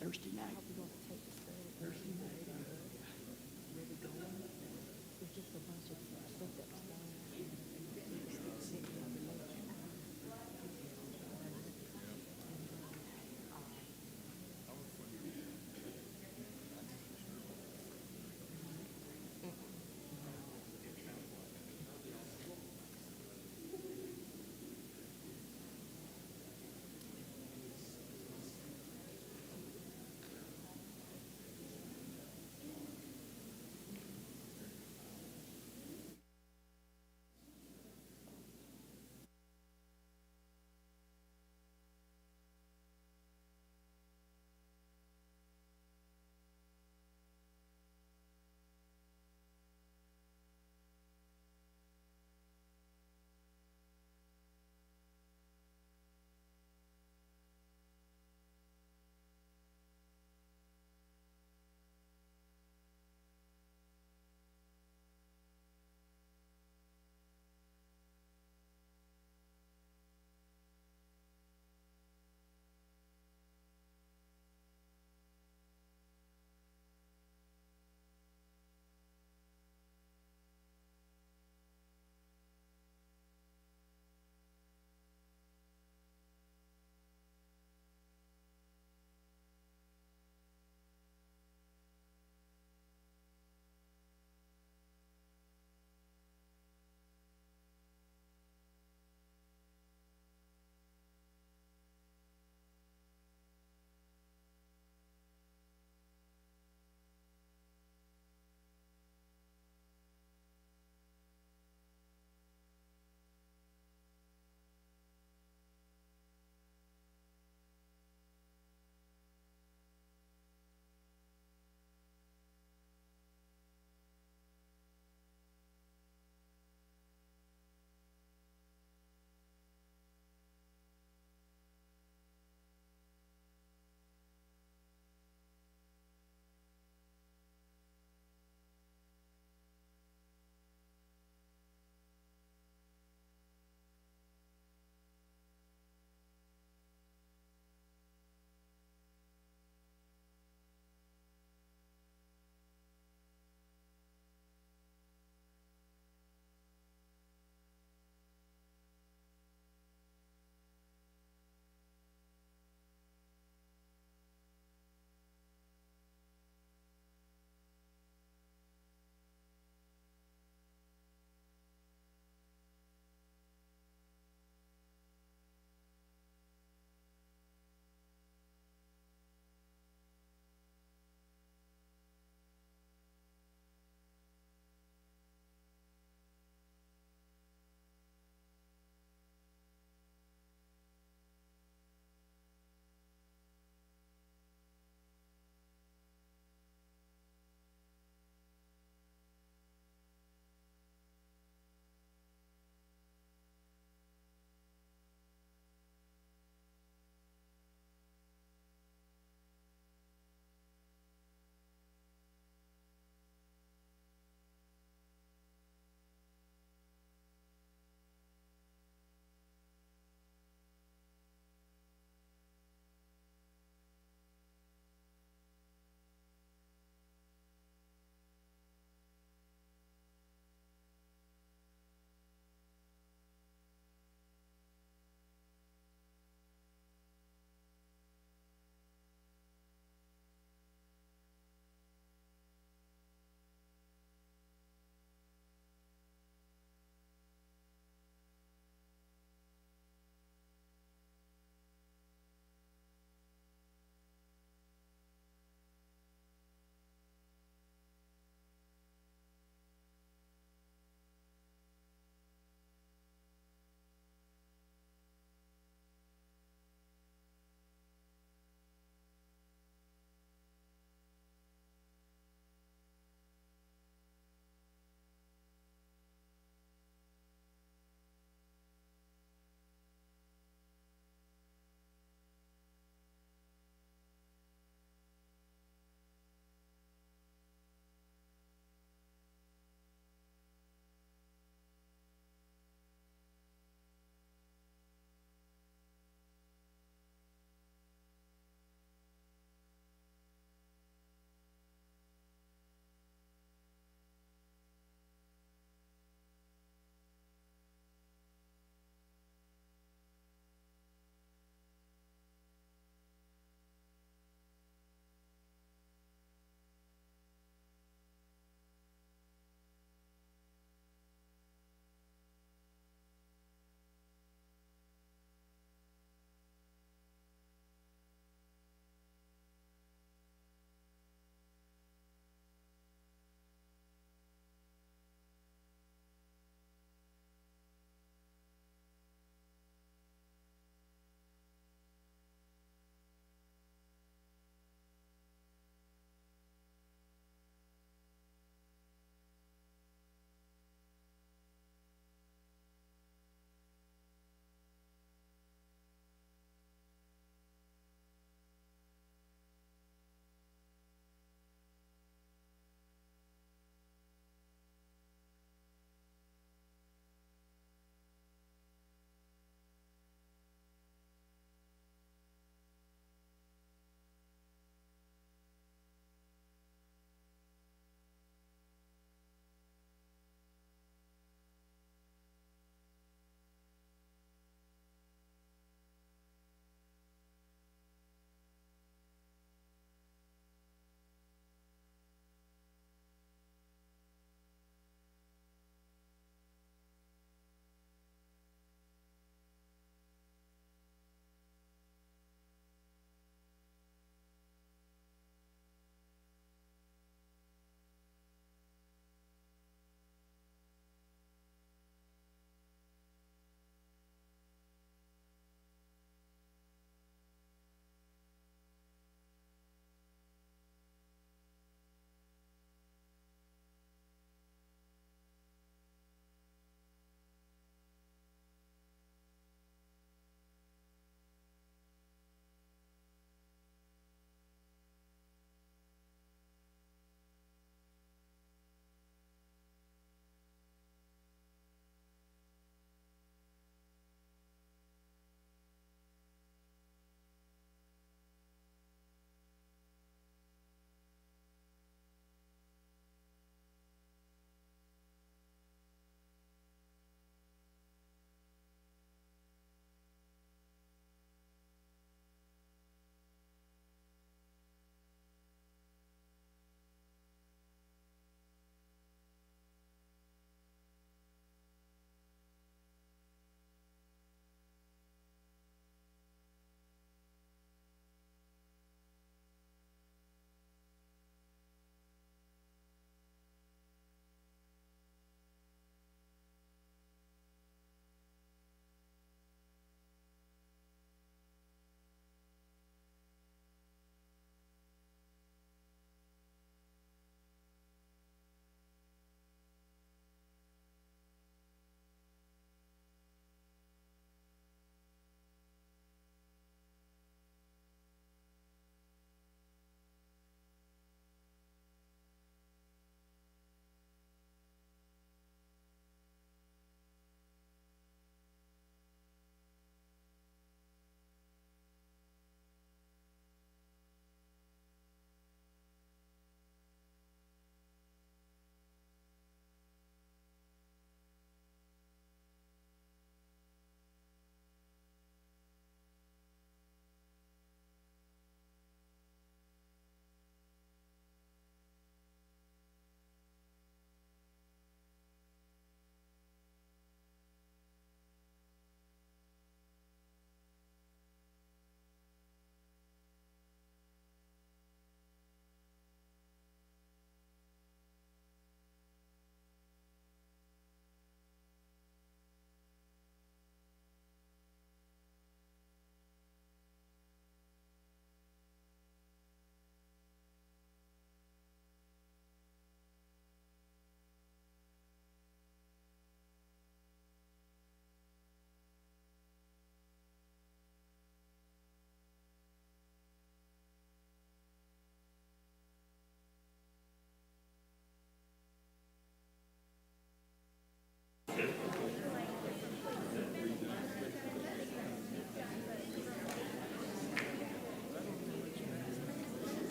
Thursday night.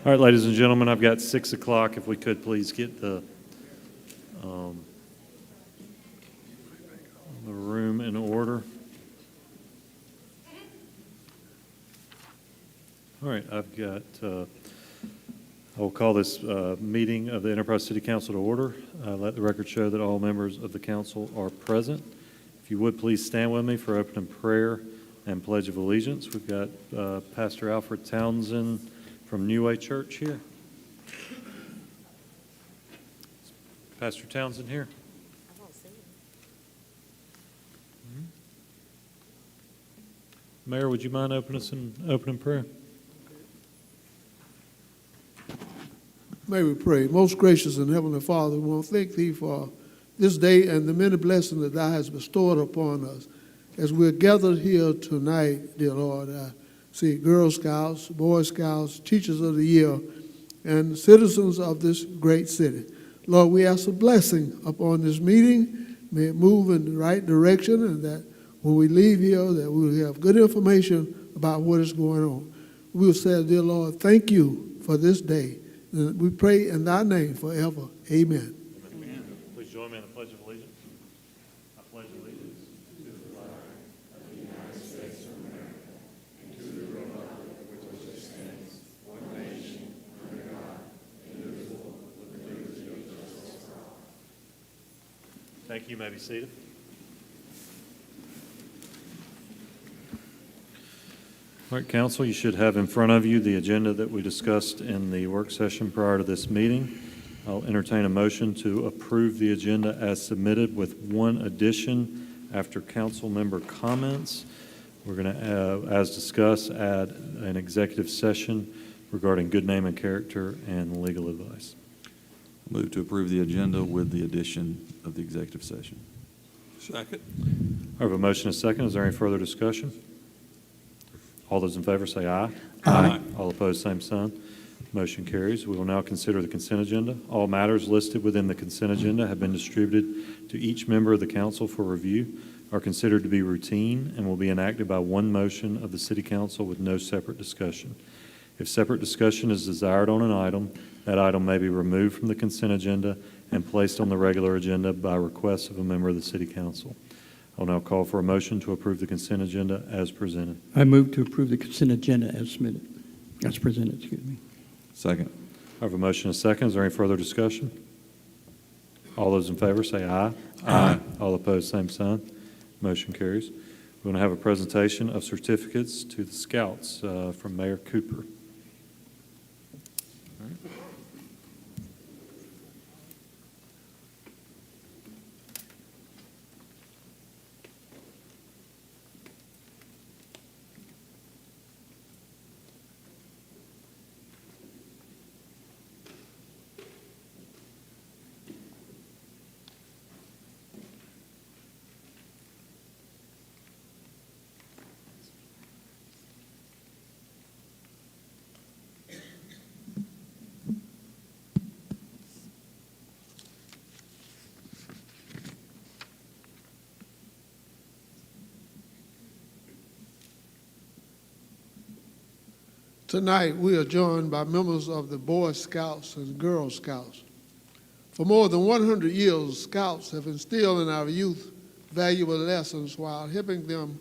All right, ladies and gentlemen, I've got 6 o'clock. If we could please get the room in order. All right, I've got, I will call this meeting of the Enterprise City Council to order. Let the record show that all members of the council are present. If you would, please stand with me for opening prayer and Pledge of Allegiance. We've got Pastor Alfred Townsend from New Way Church here. Pastor Townsend here. Mayor, would you mind opening us in opening prayer? May we pray. Most gracious and heavenly Father, we want to thank Thee for this day and the many blessings that Thou hast bestowed upon us. As we're gathered here tonight, dear Lord, I see Girl Scouts, Boy Scouts, Teachers of the Year, and citizens of this great city. Lord, we ask a blessing upon this meeting. May it move in the right direction, and that when we leave here, that we will have good information about what is going on. We will say, dear Lord, thank You for this day. And we pray in Thy name forever. Amen. Please join me in the Pledge of Allegiance. I pledge allegiance to the flag of the United States of America and to the republic for which it stands, one nation, under God, indivisible, with liberty and justice for all. Thank you. You may be seated. All right, Council, you should have in front of you the agenda that we discussed in the work session prior to this meeting. I'll entertain a motion to approve the agenda as submitted with one addition after council member comments. We're going to, as discussed, add an executive session regarding good name and character and legal advice. Move to approve the agenda with the addition of the executive session. Second. I have a motion and a second. Is there any further discussion? All those in favor say aye. Aye. All opposed, same sign. Motion carries. We will now consider the consent agenda. All matters listed within the consent agenda have been distributed to each member of the council for review, are considered to be routine, and will be enacted by one motion of the City Council with no separate discussion. If separate discussion is desired on an item, that item may be removed from the consent agenda and placed on the regular agenda by request of a member of the City Council. I'll now call for a motion to approve the consent agenda as presented. I move to approve the consent agenda as submitted, as presented, excuse me. Second. I have a motion and a second. Is there any further discussion? All those in favor say aye. Aye. All opposed, same sign. Motion carries. We're going to have a presentation of certificates to the Scouts from Mayor Cooper. Tonight, we are joined by members of the Boy Scouts and Girl Scouts. For more than 100 years, Scouts have instilled in our youth valuable lessons while helping them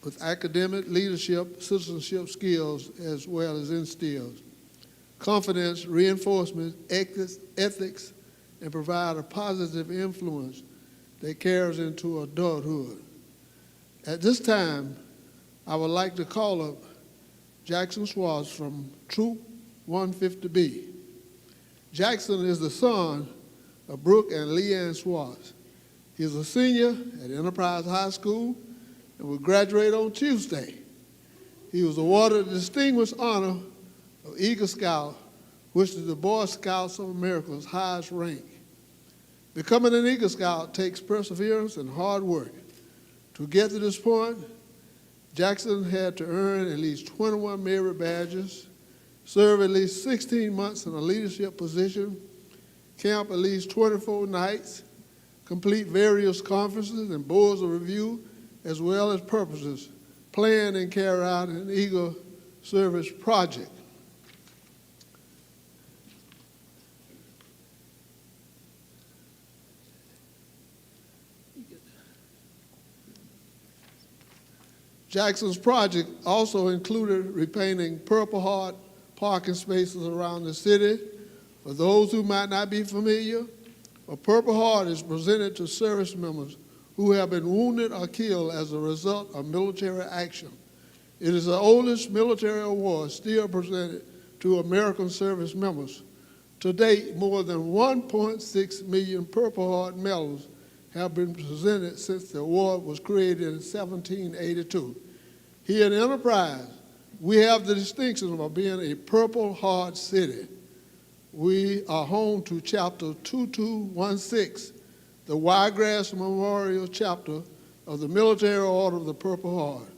with academic, leadership, citizenship skills, as well as instills confidence, reinforcement, ethics, and provide a positive influence that carries into adulthood. At this time, I would like to call up Jackson Schwartz from Troop 150B. Jackson is the son of Brooke and Leanne Schwartz. He is a senior at Enterprise High School and will graduate on Tuesday. He was awarded the Distinguished Honor of Eagle Scout, which is the Boy Scouts of America's highest rank. Becoming an Eagle Scout takes perseverance and hard work. To get to this point, Jackson had to earn at least 21 merit badges, serve at least 16 months in a leadership position, camp at least 24 nights, complete various conferences and boards of review, as well as purposes, plan and carry out an Eagle service project. Jackson's project also included repainting Purple Heart parking spaces around the city. For those who might not be familiar, a Purple Heart is presented to service members who have been wounded or killed as a result of military action. It is the oldest military award still presented to American service members. To date, more than 1.6 million Purple Heart medals have been presented since the award was created in 1782. Here in Enterprise, we have the distinction of being a Purple Heart city. We are home to Chapter 2216, the Wiregrass Memorial Chapter of the Military Order of the Purple Heart.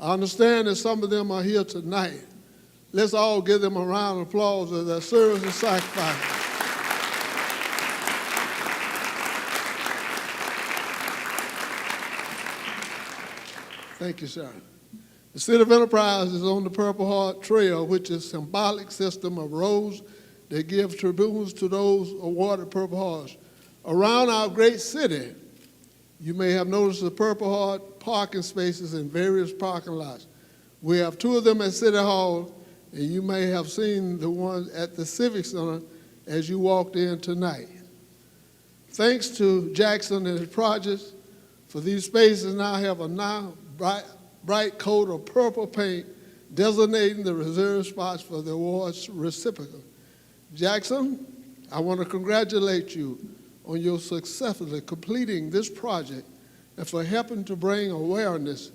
I understand that some of them are here tonight. Let's all give them a round of applause for their service and sacrifice. Thank you, sir. The City of Enterprise is on the Purple Heart Trail, which is a symbolic system of roads that give tributes to those awarded Purple Hearts. Around our great city, you may have noticed the Purple Heart parking spaces in various parking lots. We have 2 of them at City Hall, and you may have seen the one at the Civic Center as you walked in tonight. Thanks to Jackson and his projects, for these spaces now have a bright coat of purple paint designating the reserved spots for the award's recipient. Jackson, I want to congratulate you on your successfully completing this project and for helping to bring awareness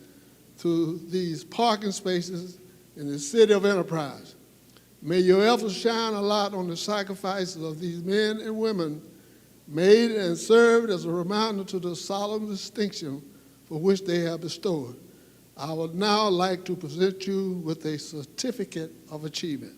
to these parking spaces in the City of Enterprise. May your efforts shine a light on the sacrifices of these men and women made and served as a reminder to the solemn distinction for which they have bestowed. I would now like to present you with a certificate of achievement.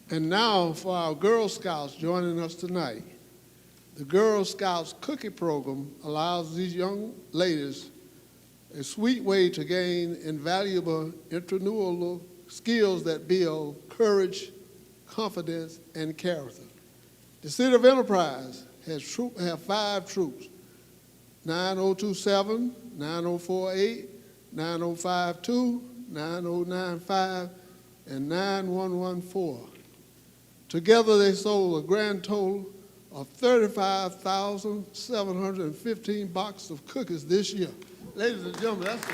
And now for our Girl Scouts joining us tonight. The Girl Scouts cookie program allows these young ladies a sweet way to gain invaluable intramural skills that build courage, confidence, and character. The City of Enterprise have 5 troops, 9027, 9048, 9052, 9095, and 9114. Together, they sold a grand total of 35,715 boxes of cookies this year. Ladies and gentlemen, that's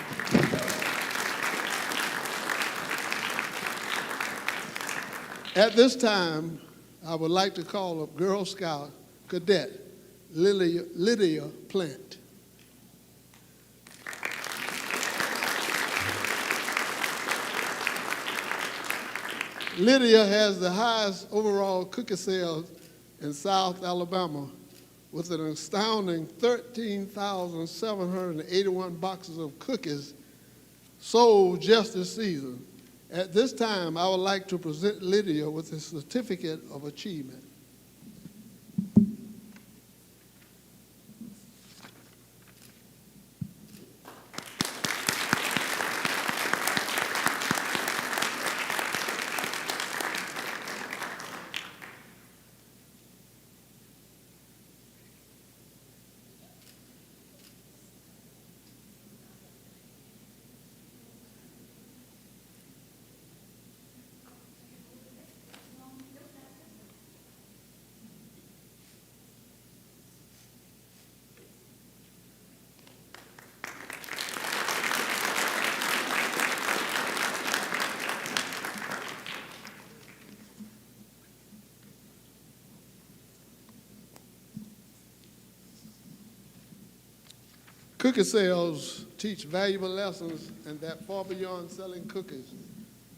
At this time, I would like to call up Girl Scout Cadet Lydia Plant. Lydia has the highest overall cookie sales in South Alabama with an astounding 13,781 boxes of cookies sold just this season. At this time, I would like to present Lydia with a certificate of achievement. Cookie sales teach valuable lessons, and that far beyond selling cookies.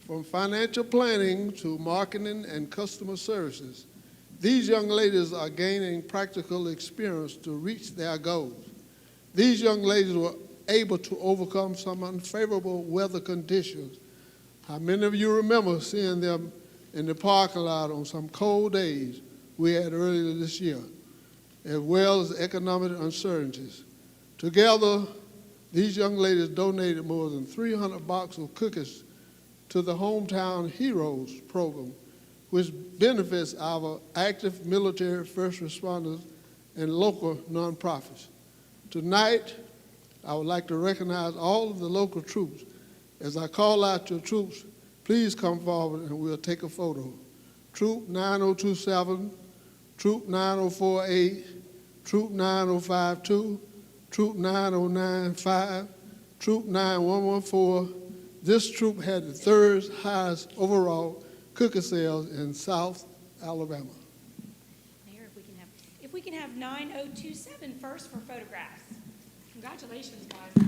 From financial planning to marketing and customer services, these young ladies are gaining practical experience to reach their goals. These young ladies were able to overcome some unfavorable weather conditions. How many of you remember seeing them in the parking lot on some cold days we had earlier this year, as well as economic uncertainties? Together, these young ladies donated more than 300 boxes of cookies to the Hometown Heroes program, which benefits our active military, first responders, and local nonprofits. Tonight, I would like to recognize all of the local troops. As I call out your troops, please come forward and we'll take a photo. Troop 9027, Troop 9048, Troop 9052, Troop 9095, Troop 9114. This troop had the third highest overall cookie sales in South Alabama. Mayor, if we can have 9027 first for photographs. Congratulations, guys.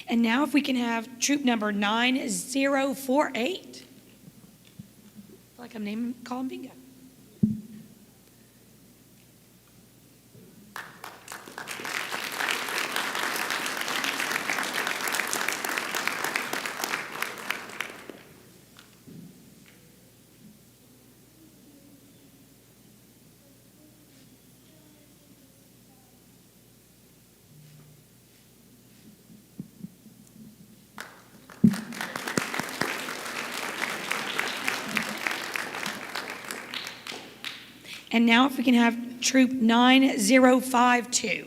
And now if we can have troop number 9048. I feel like I'm calling bingo. And now if we can have troop 9052.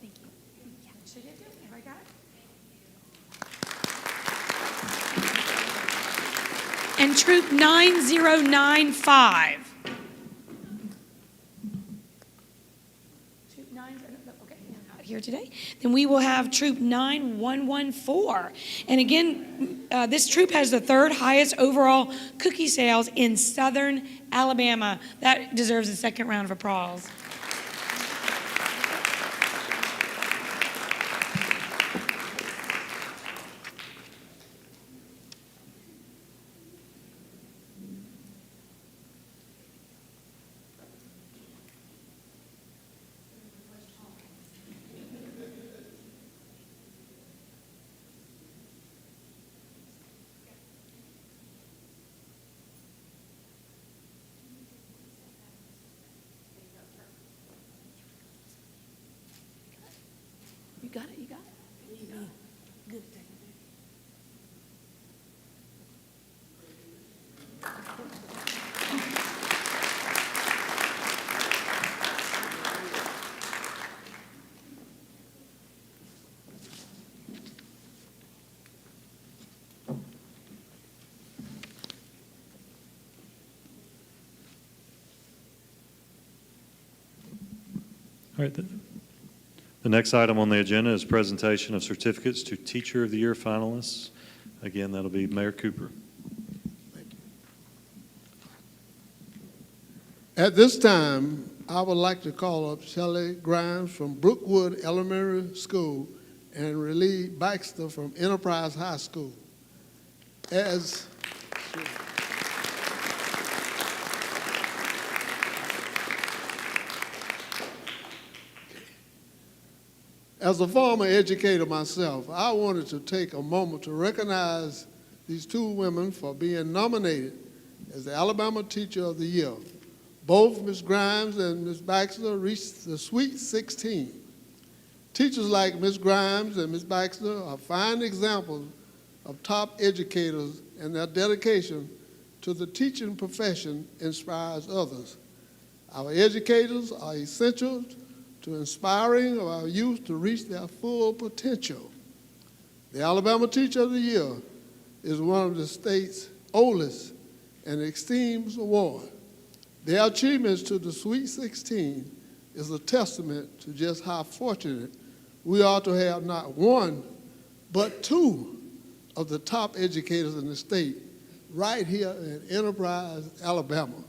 Thank you. Yeah, should it do? Have I got it? And troop 9095. Troop 9, okay, not here today. Then we will have troop 9114. And again, this troop has the third highest overall cookie sales in Southern Alabama. That deserves a second round of applause. All right. The next item on the agenda is presentation of certificates to Teacher of the Year finalists. Again, that'll be Mayor Cooper. At this time, I would like to call up Shelley Grimes from Brookwood Elementary School and Relee Baxter from Enterprise High School. As a former educator myself, I wanted to take a moment to recognize these two women for being nominated as the Alabama Teacher of the Year. Both Ms. Grimes and Ms. Baxter reached the Sweet 16. Teachers like Ms. Grimes and Ms. Baxter are fine examples of top educators, and their dedication to the teaching profession inspires others. Our educators are essential to inspiring of our youth to reach their full potential. The Alabama Teacher of the Year is one of the state's oldest and esteemed awards. Their achievements to the Sweet 16 is a testament to just how fortunate we are to have not one, but two of the top educators in the state right here in Enterprise, Alabama.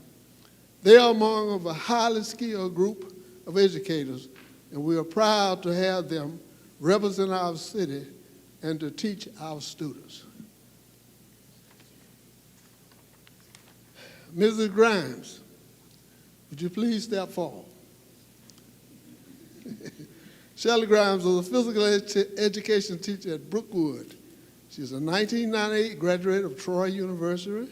They are among a highly skilled group of educators, and we are proud to have them represent our city and to teach our students. Mrs. Grimes, would you please step forward? Shelley Grimes was a physical education teacher at Brookwood. She's a 1998 graduate of Troy University.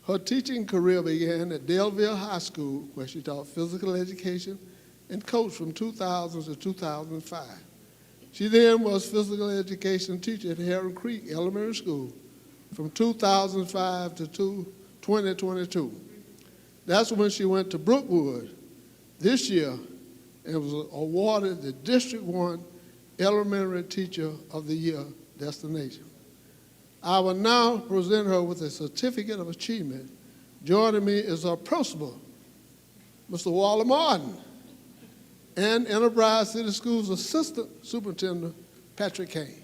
Her teaching career began at Delville High School, where she taught physical education and coached from 2000 to 2005. She then was physical education teacher at Heron Creek Elementary School from 2005 to 2022. That's when she went to Brookwood this year and was awarded the District 1 Elementary Teacher of the Year designation. I will now present her with a certificate of achievement. Joining me is her principal, Mr. Wally Martin, and Enterprise City Schools Assistant Superintendent, Patrick Kane.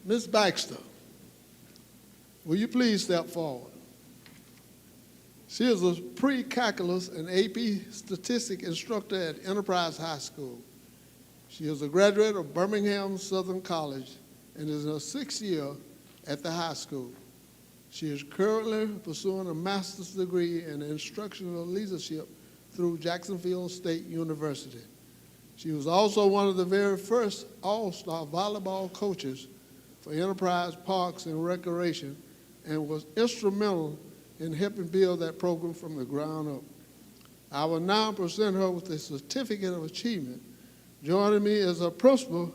Ms. Baxter, will you please step forward? She is a pre-calculus and AP statistics instructor at Enterprise High School. She is a graduate of Birmingham Southern College and is in her 6th year at the high school. She is currently pursuing a master's degree in instructional leadership through Jacksonville State University. She was also one of the very first all-star volleyball coaches for Enterprise Parks and Recreation and was instrumental in helping build that program from the ground up. I will now present her with a certificate of achievement. Joining me is her principal,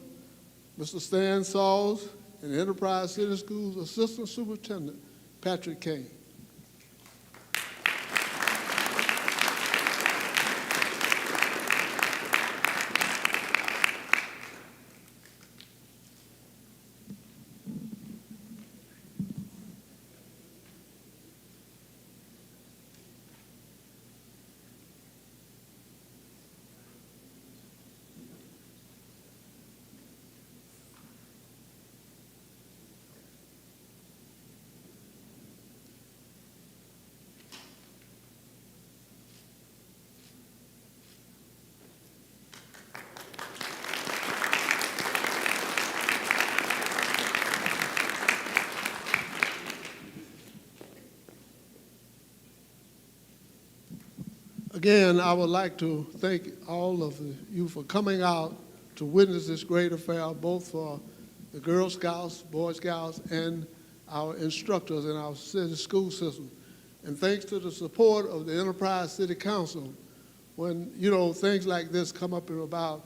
Mr. Stan Sauls, and Enterprise City Schools Assistant Superintendent, Patrick Kane. Again, I would like to thank all of you for coming out to witness this great affair, both for the Girl Scouts, Boy Scouts, and our instructors in our city school system. And thanks to the support of the Enterprise City Council, when, you know, things like this come up and about,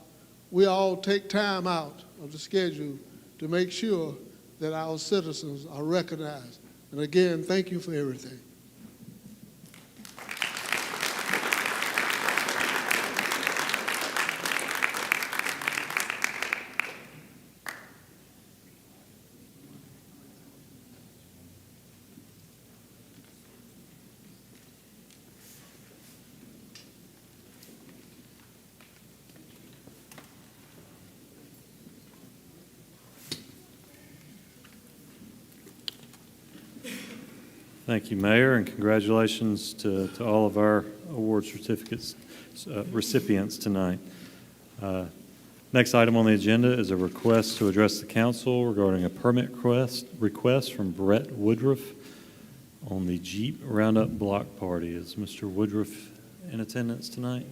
we all take time out of the schedule to make sure that our citizens are recognized. And again, thank you for everything. Thank you, Mayor, and congratulations to all of our award certificates recipients tonight. Next item on the agenda is a request to address the council regarding a permit request from Brett Woodruff on the Jeep Roundup Block Party. Is Mr. Woodruff in attendance tonight?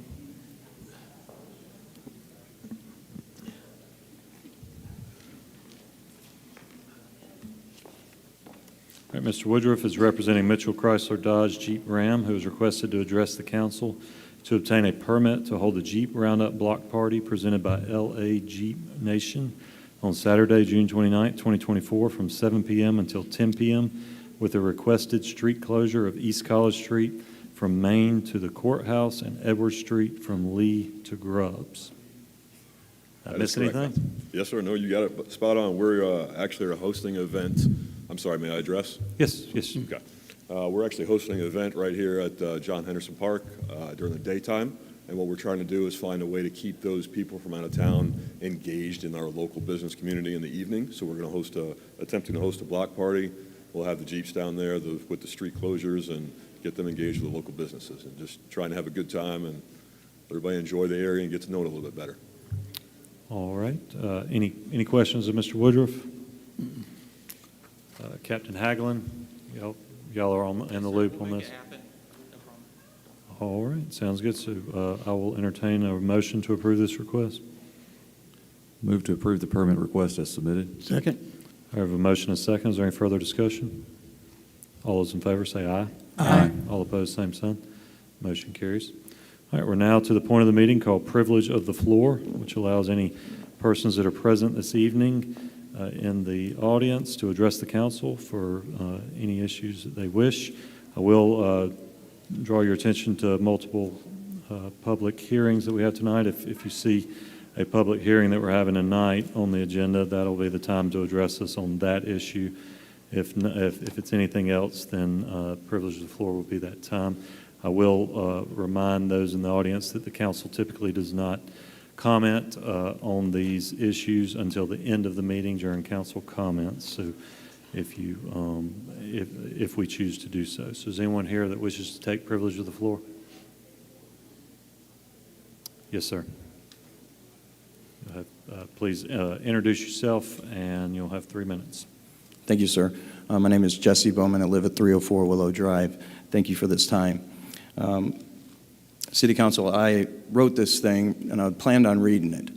All right, Mr. Woodruff is representing Mitchell Chrysler Dodge Jeep Ram, who has requested to address the council to obtain a permit to hold the Jeep Roundup Block Party presented by LA Jeep Nation on Saturday, June 29, 2024, from 7 p.m. until 10 p.m. with a requested street closure of East College Street from Main to the courthouse and Edward Street from Lee to Grubbs. Did I miss anything? Yes, sir. No, you got it spot on. We're actually hosting an event. I'm sorry, may I address? Yes, yes. Okay. We're actually hosting an event right here at John Henderson Park during the daytime. And what we're trying to do is find a way to keep those people from out of town engaged in our local business community in the evening. So we're going to attempting to host a block party. We'll have the Jeeps down there with the street closures and get them engaged with the local businesses and just trying to have a good time and everybody enjoy the area and get to know it a little bit better. All right. Any questions of Mr. Woodruff? Captain Hagelin, y'all are in the loop on this? All right, sounds good. So I will entertain a motion to approve this request. Move to approve the permit request as submitted. Second. I have a motion and a second. Is there any further discussion? All those in favor say aye. Aye. All opposed, same sign. Motion carries. All right, we're now to the point of the meeting called privilege of the floor, which allows any persons that are present this evening in the audience to address the council for any issues that they wish. I will draw your attention to multiple public hearings that we have tonight. If you see a public hearing that we're having tonight on the agenda, that'll be the time to address us on that issue. If it's anything else, then privilege of the floor will be that time. I will remind those in the audience that the council typically does not comment on these issues until the end of the meeting during council comments. So if we choose to do so. So is anyone here that wishes to take privilege of the floor? Yes, sir. Please introduce yourself, and you'll have 3 minutes. Thank you, sir. My name is Jesse Bowman. I live at 304 Willow Drive. Thank you for this time. City Council, I wrote this thing, and I planned on reading it.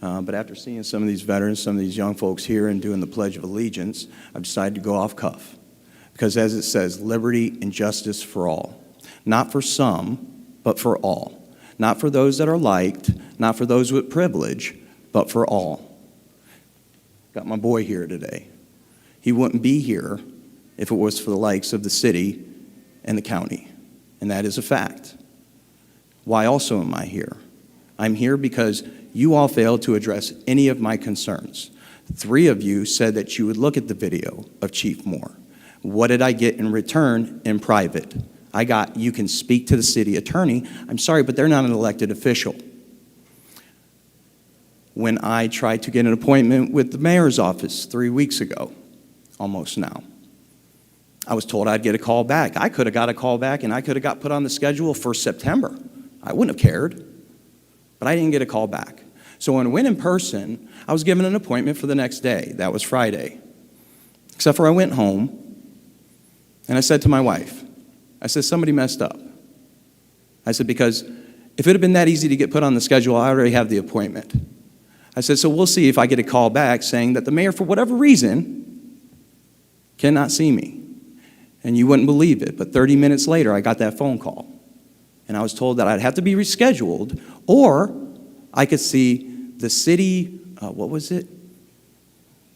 But after seeing some of these veterans, some of these young folks here and doing the Pledge of Allegiance, I've decided to go off cuff. Because as it says, liberty and justice for all. Not for some, but for all. Not for those that are liked, not for those with privilege, but for all. Got my boy here today. He wouldn't be here if it was for the likes of the city and the county. And that is a fact. Why also am I here? I'm here because you all failed to address any of my concerns. 3 of you said that you would look at the video of Chief Moore. What did I get in return in private? I got, you can speak to the city attorney. I'm sorry, but they're not an elected official. When I tried to get an appointment with the mayor's office 3 weeks ago, almost now, I was told I'd get a call back. I could have got a call back and I could have got put on the schedule for September. I wouldn't have cared, but I didn't get a call back. So when I went in person, I was given an appointment for the next day. That was Friday. Except for I went home and I said to my wife, I said, somebody messed up. I said, because if it had been that easy to get put on the schedule, I already have the appointment. I said, so we'll see if I get a call back saying that the mayor, for whatever reason, cannot see me. And you wouldn't believe it, but 30 minutes later, I got that phone call. And I was told that I'd have to be rescheduled, or I could see the city, what was it?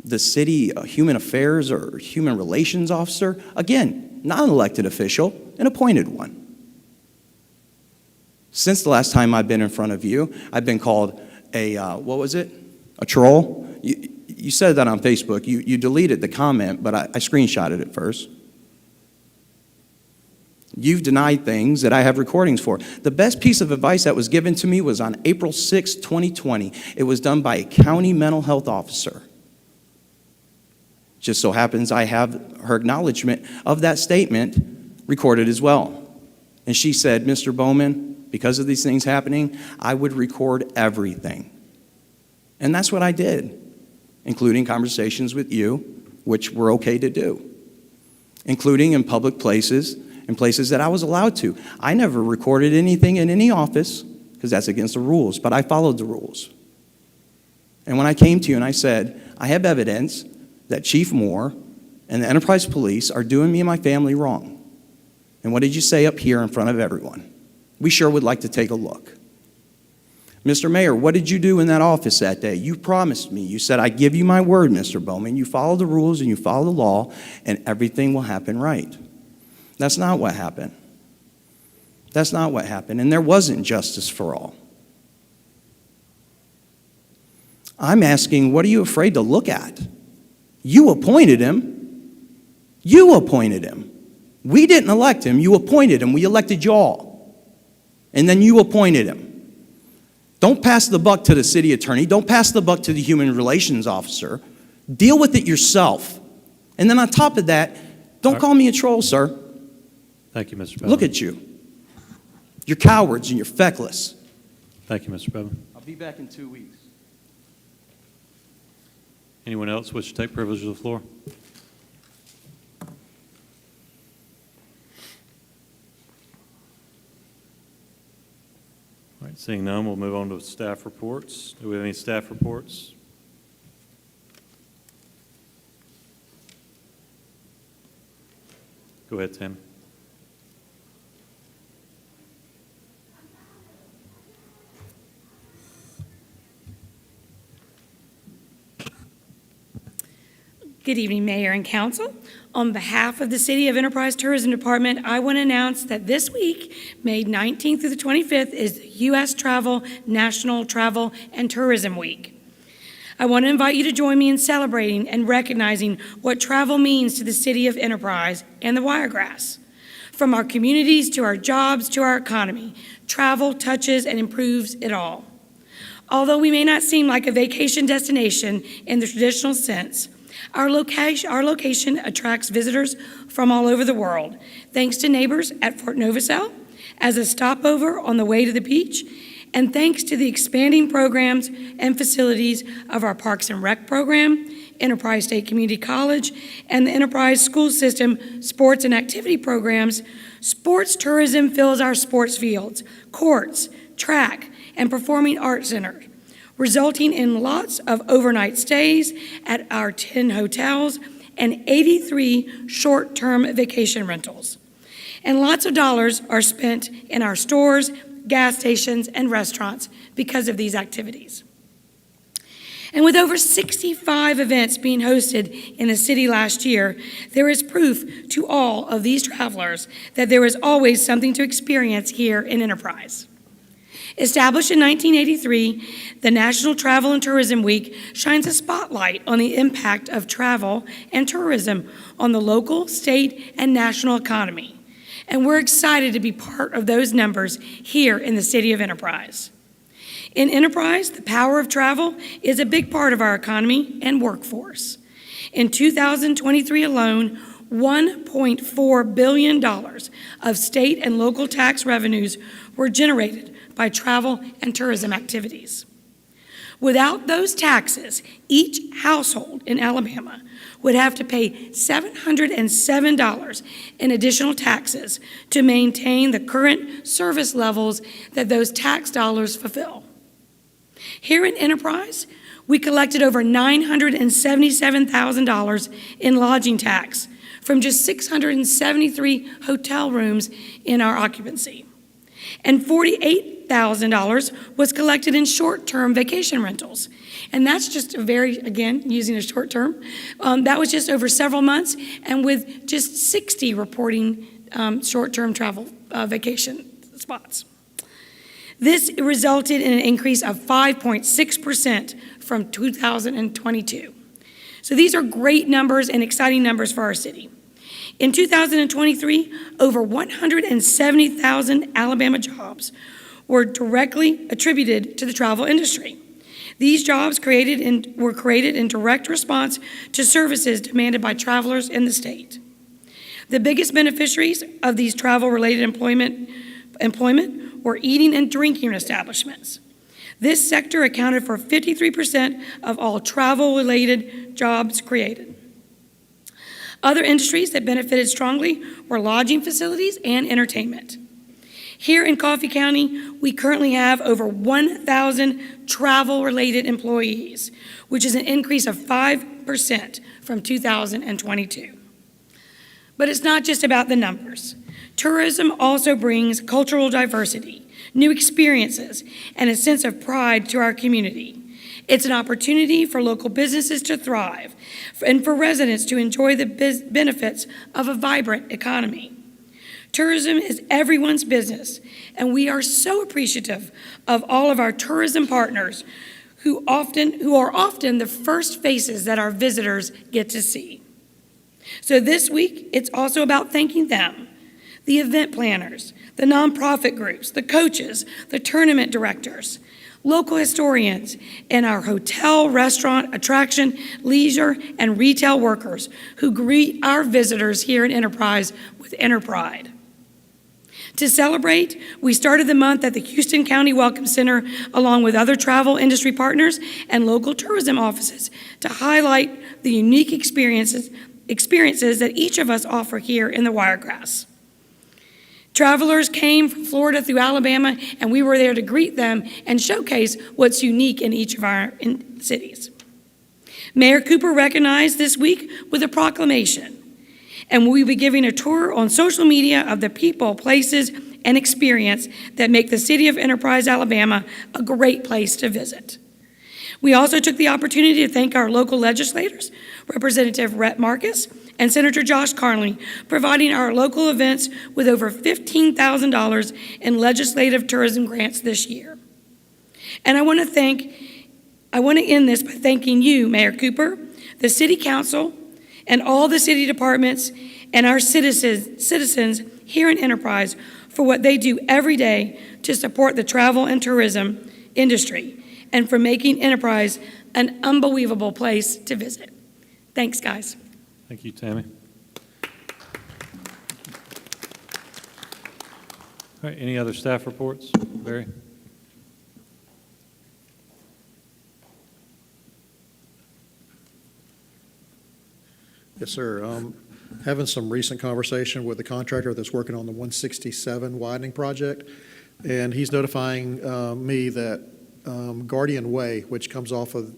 The city human affairs or human relations officer. Again, not an elected official, an appointed one. Since the last time I've been in front of you, I've been called a, what was it? A troll? You said that on Facebook. You deleted the comment, but I screenshotted it first. You've denied things that I have recordings for. The best piece of advice that was given to me was on April 6, 2020. It was done by a county mental health officer. Just so happens I have her acknowledgement of that statement recorded as well. And she said, Mr. Bowman, because of these things happening, I would record everything. And that's what I did, including conversations with you, which were okay to do, including in public places, in places that I was allowed to. I never recorded anything in any office because that's against the rules, but I followed the rules. And when I came to you and I said, I have evidence that Chief Moore and the Enterprise Police are doing me and my family wrong. And what did you say up here in front of everyone? We sure would like to take a look. Mr. Mayor, what did you do in that office that day? You promised me. You said, I give you my word, Mr. Bowman. You follow the rules and you follow the law and everything will happen right. That's not what happened. That's not what happened. And there wasn't justice for all. I'm asking, what are you afraid to look at? You appointed him. You appointed him. We didn't elect him. You appointed him. We elected y'all. And then you appointed him. Don't pass the buck to the city attorney. Don't pass the buck to the human relations officer. Deal with it yourself. And then on top of that, don't call me a troll, sir. Thank you, Mr. Bevan. Look at you. You're cowards and you're feckless. Thank you, Mr. Bevan. I'll be back in 2 weeks. Anyone else wish to take privilege of the floor? All right, seeing none, we'll move on to staff reports. Do we have any staff reports? Go ahead, Tim. Good evening, Mayor and Council. On behalf of the City of Enterprise Tourism Department, I want to announce that this week, May 19th through the 25th, is U.S. Travel National Travel and Tourism Week. I want to invite you to join me in celebrating and recognizing what travel means to the City of Enterprise and the Wiregrass. From our communities to our jobs to our economy, travel touches and improves it all. Although we may not seem like a vacation destination in the traditional sense, our location attracts visitors from all over the world, thanks to neighbors at Fort Novosel, as a stopover on the way to the beach, and thanks to the expanding programs and facilities of our Parks and Rec program, Enterprise State Community College, and the Enterprise School System sports and activity programs. Sports tourism fills our sports fields, courts, track, and performing arts centers, resulting in lots of overnight stays at our 10 hotels and 83 short-term vacation rentals. And lots of dollars are spent in our stores, gas stations, and restaurants because of these activities. And with over 65 events being hosted in the city last year, there is proof to all of these travelers that there is always something to experience here in Enterprise. Established in 1983, the National Travel and Tourism Week shines a spotlight on the impact of travel and tourism on the local, state, and national economy. And we're excited to be part of those numbers here in the City of Enterprise. In Enterprise, the power of travel is a big part of our economy and workforce. In 2023 alone, $1.4 billion of state and local tax revenues were generated by travel and tourism activities. Without those taxes, each household in Alabama would have to pay $707 in additional taxes to maintain the current service levels that those tax dollars fulfill. Here in Enterprise, we collected over $977,000 in lodging tax from just 673 hotel rooms in our occupancy. And $48,000 was collected in short-term vacation rentals. And that's just again, using a short term, that was just over several months, and with just 60 reporting short-term travel vacation spots. This resulted in an increase of 5.6% from 2022. So these are great numbers and exciting numbers for our city. In 2023, over 170,000 Alabama jobs were directly attributed to the travel industry. These jobs were created in direct response to services demanded by travelers in the state. The biggest beneficiaries of these travel-related employment were eating and drinking establishments. This sector accounted for 53% of all travel-related jobs created. Other industries that benefited strongly were lodging facilities and entertainment. Here in Coffee County, we currently have over 1,000 travel-related employees, which is an increase of 5% from 2022. But it's not just about the numbers. Tourism also brings cultural diversity, new experiences, and a sense of pride to our community. It's an opportunity for local businesses to thrive and for residents to enjoy the benefits of a vibrant economy. Tourism is everyone's business, and we are so appreciative of all of our tourism partners who are often the first faces that our visitors get to see. So this week, it's also about thanking them, the event planners, the nonprofit groups, the coaches, the tournament directors, local historians, and our hotel, restaurant, attraction, leisure, and retail workers who greet our visitors here in Enterprise with inner pride. To celebrate, we started the month at the Houston County Welcome Center along with other travel industry partners and local tourism offices to highlight the unique experiences that each of us offer here in the Wiregrass. Travelers came from Florida through Alabama, and we were there to greet them and showcase what's unique in each of our cities. Mayor Cooper recognized this week with a proclamation, and we'll be giving a tour on social media of the people, places, and experience that make the city of Enterprise, Alabama, a great place to visit. We also took the opportunity to thank our local legislators, Representative Rhett Marcus and Senator Josh Carnley, providing our local events with over $15,000 in legislative tourism grants this year. And I want to end this by thanking you, Mayor Cooper, the City Council, and all the city departments and our citizens here in Enterprise for what they do every day to support the travel and tourism industry and for making Enterprise an unbelievable place to visit. Thanks, guys. Thank you, Tammy. All right, any other staff reports? Barry? Yes, sir. Having some recent conversation with the contractor that's working on the 167 widening project, and he's notifying me that Guardian Way, which comes off of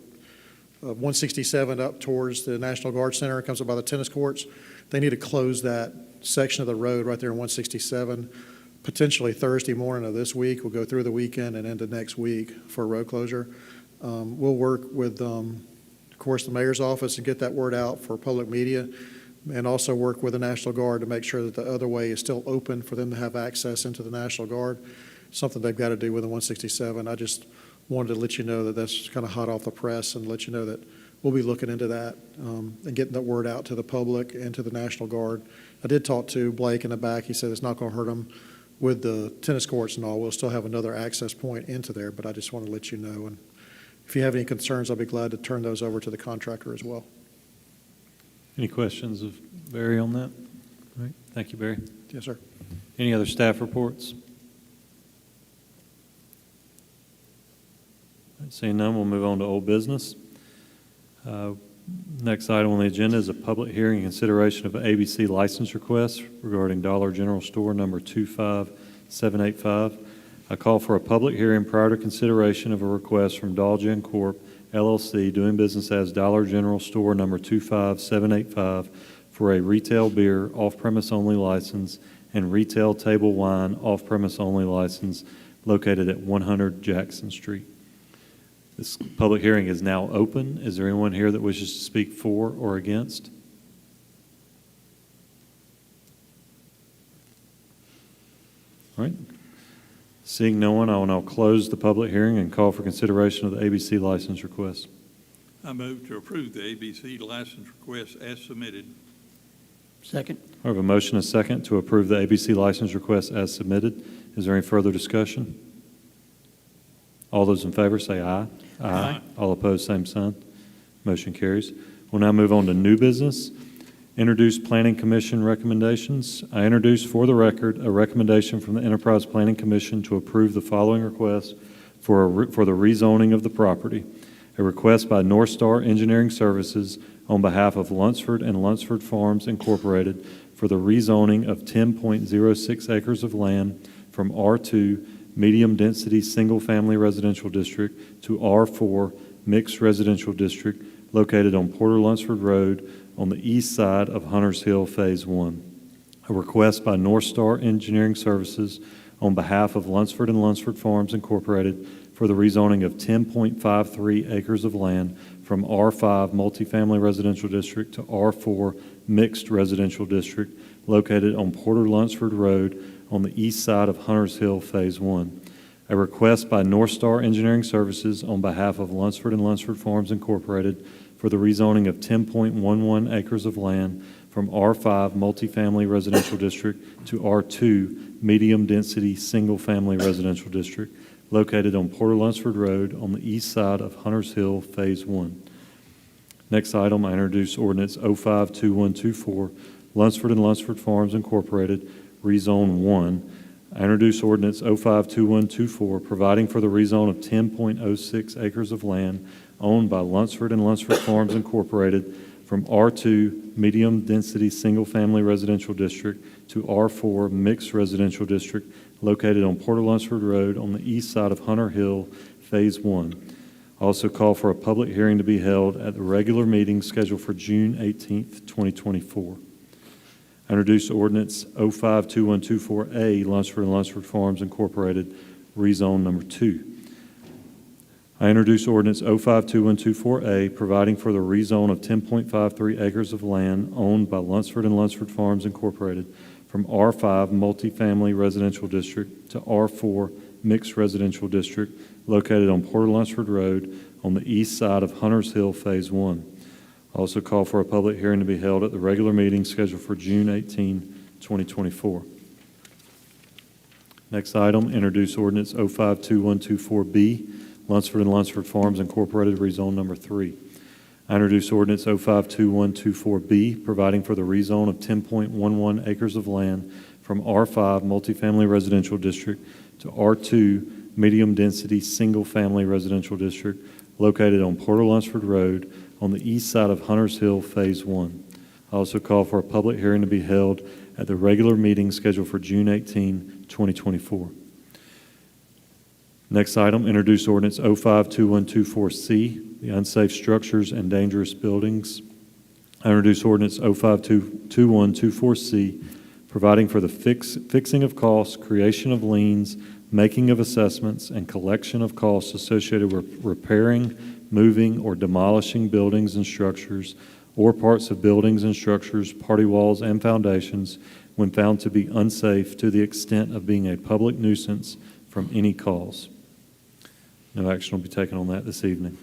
167 up towards the National Guard Center, comes up by the tennis courts, they need to close that section of the road right there in 167, potentially Thursday morning of this week. We'll go through the weekend and into next week for a road closure. We'll work with of course, the mayor's office and get that word out for public media, and also work with the National Guard to make sure that the other way is still open for them to have access into the National Guard, something they've got to do with the 167. I just wanted to let you know that that's kind of hot off the press and let you know that we'll be looking into that and getting that word out to the public and to the National Guard. I did talk to Blake in the back. He said it's not going to hurt them with the tennis courts and all. We'll still have another access point into there, but I just want to let you know. And if you have any concerns, I'll be glad to turn those over to the contractor as well. Any questions of Barry on that? All right, thank you, Barry. Yes, sir. Any other staff reports? All right, seeing none, we'll move on to old business. Next item on the agenda is a public hearing and consideration of an ABC license request regarding Dollar General Store number 25785. I call for a public hearing prior to consideration of a request from Dolgen Corp. LLC doing business as Dollar General Store number 25785 for a retail beer off-premise only license and retail table wine off-premise only license located at 100 Jackson Street. This public hearing is now open. Is there anyone here that wishes to speak for or against? All right. Seeing no one, I will now close the public hearing and call for consideration of the ABC license request. I move to approve the ABC license request as submitted. Second. I have a motion and a second to approve the ABC license request as submitted. Is there any further discussion? All those in favor say aye. Aye. All opposed, same sign. Motion carries. We'll now move on to new business. Introduce Planning Commission recommendations. I introduce for the record a recommendation from the Enterprise Planning Commission to approve the following request for the rezoning of the property. A request by North Star Engineering Services on behalf of Lunsford and Lunsford Farms Incorporated for the rezoning of 10.06 acres of land from R2 medium-density single-family residential district to R4 mixed residential district located on Porter Lunsford Road on the east side of Hunters Hill Phase 1. A request by North Star Engineering Services on behalf of Lunsford and Lunsford Farms Incorporated for the rezoning of 10.53 acres of land from R5 multifamily residential district to R4 mixed residential district located on Porter Lunsford Road on the east side of Hunters Hill Phase 1. A request by North Star Engineering Services on behalf of Lunsford and Lunsford Farms Incorporated for the rezoning of 10.11 acres of land from R5 multifamily residential district to R2 medium-density single-family residential district located on Porter Lunsford Road on the east side of Hunters Hill Phase 1. Next item, I introduce ordinance 052124, Lunsford and Lunsford Farms Incorporated, Rezone 1. I introduce ordinance 052124, providing for the rezone of 10.06 acres of land owned by Lunsford and Lunsford Farms Incorporated from R2 medium-density single-family residential district to R4 mixed residential district located on Porter Lunsford Road on the east side of Hunter Hill, Phase 1. I also call for a public hearing to be held at the regular meeting scheduled for June 18th, 2024. I introduce ordinance 052124A, Lunsford and Lunsford Farms Incorporated, rezone number 2. I introduce ordinance 052124A, providing for the rezone of 10.53 acres of land owned by Lunsford and Lunsford Farms Incorporated from R5 multifamily residential district to R4 mixed residential district located on Porter Lunsford Road on the east side of Hunters Hill Phase 1. I also call for a public hearing to be held at the regular meeting scheduled for June 18, 2024. Next item, introduce ordinance 052124B, Lunsford and Lunsford Farms Incorporated, rezone number 3. I introduce ordinance 052124B, providing for the rezone of 10.11 acres of land from R5 multifamily residential district to R2 medium-density single-family residential district located on Porter Lunsford Road on the east side of Hunters Hill Phase 1. I also call for a public hearing to be held at the regular meeting scheduled for June 18, 2024. Next item, introduce ordinance 052124C, the unsafe structures and dangerous buildings. I introduce ordinance 052124C, providing for the fixing of costs, creation of liens, making of assessments, and collection of costs associated with repairing, moving, or demolishing buildings and structures, or parts of buildings and structures, party walls, and foundations when found to be unsafe to the extent of being a public nuisance from any cause. No action will be taken on that this evening.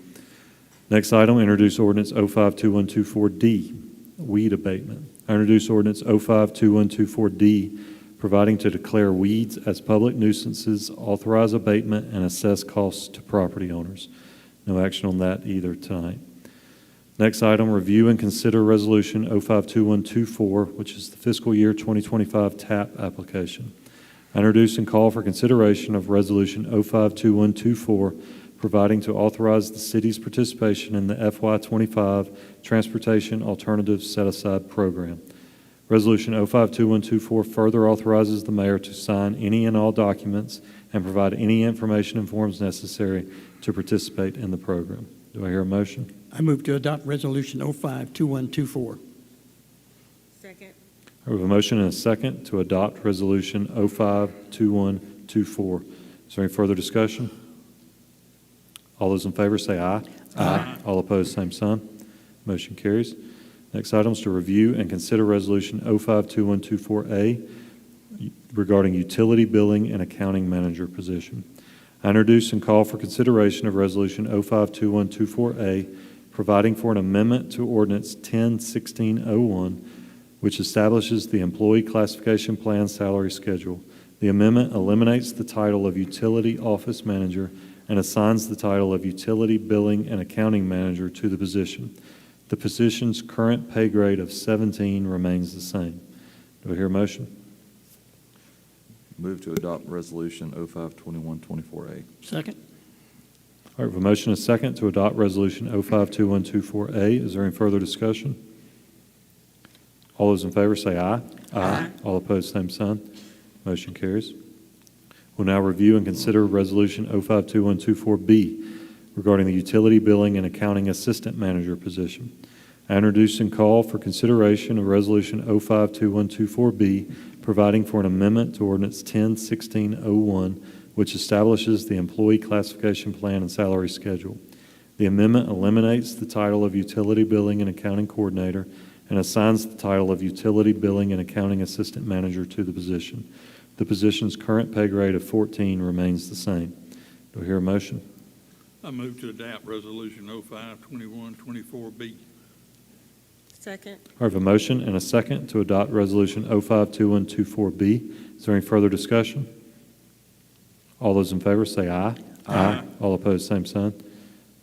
Next item, introduce ordinance 052124D, weed abatement. I introduce ordinance 052124D, providing to declare weeds as public nuisances, authorize abatement, and assess costs to property owners. No action on that either tonight. Next item, review and consider resolution 052124, which is the fiscal year 2025 TAP application. I introduce and call for consideration of resolution 052124, providing to authorize the city's participation in the FY25 Transportation Alternatives Set-Aside Program. Resolution 052124 further authorizes the mayor to sign any and all documents and provide any information and forms necessary to participate in the program. Do I hear a motion? I move to adopt Resolution 052124. Second. I have a motion and a second to adopt Resolution 052124. Is there any further discussion? All those in favor say aye. Aye. All opposed, same sign. Motion carries. Next item is to review and consider Resolution 052124A regarding utility billing and accounting manager position. I introduce and call for consideration of Resolution 052124A, providing for an amendment to Ordinance 101601, which establishes the employee classification plan salary schedule. The amendment eliminates the title of Utility Office Manager and assigns the title of Utility Billing and Accounting Manager to the position. The position's current pay grade of 17 remains the same. Do I hear a motion? Move to adopt Resolution 052124A. Second. All right, we have a motion and a second to adopt Resolution 052124A. Is there any further discussion? All those in favor say aye. Aye. All opposed, same sign. Motion carries. We'll now review and consider Resolution 052124B regarding the Utility Billing and Accounting Assistant Manager position. I introduce and call for consideration of Resolution 052124B, providing for an amendment to Ordinance 101601, which establishes the employee classification plan and salary schedule. The amendment eliminates the title of Utility Billing and Accounting Coordinator and assigns the title of Utility Billing and Accounting Assistant Manager to the position. The position's current pay grade of 14 remains the same. Do I hear a motion? I move to adopt Resolution 052124B. Second. I have a motion and a second to adopt Resolution 052124B. Is there any further discussion? All those in favor say aye. Aye. All opposed, same sign.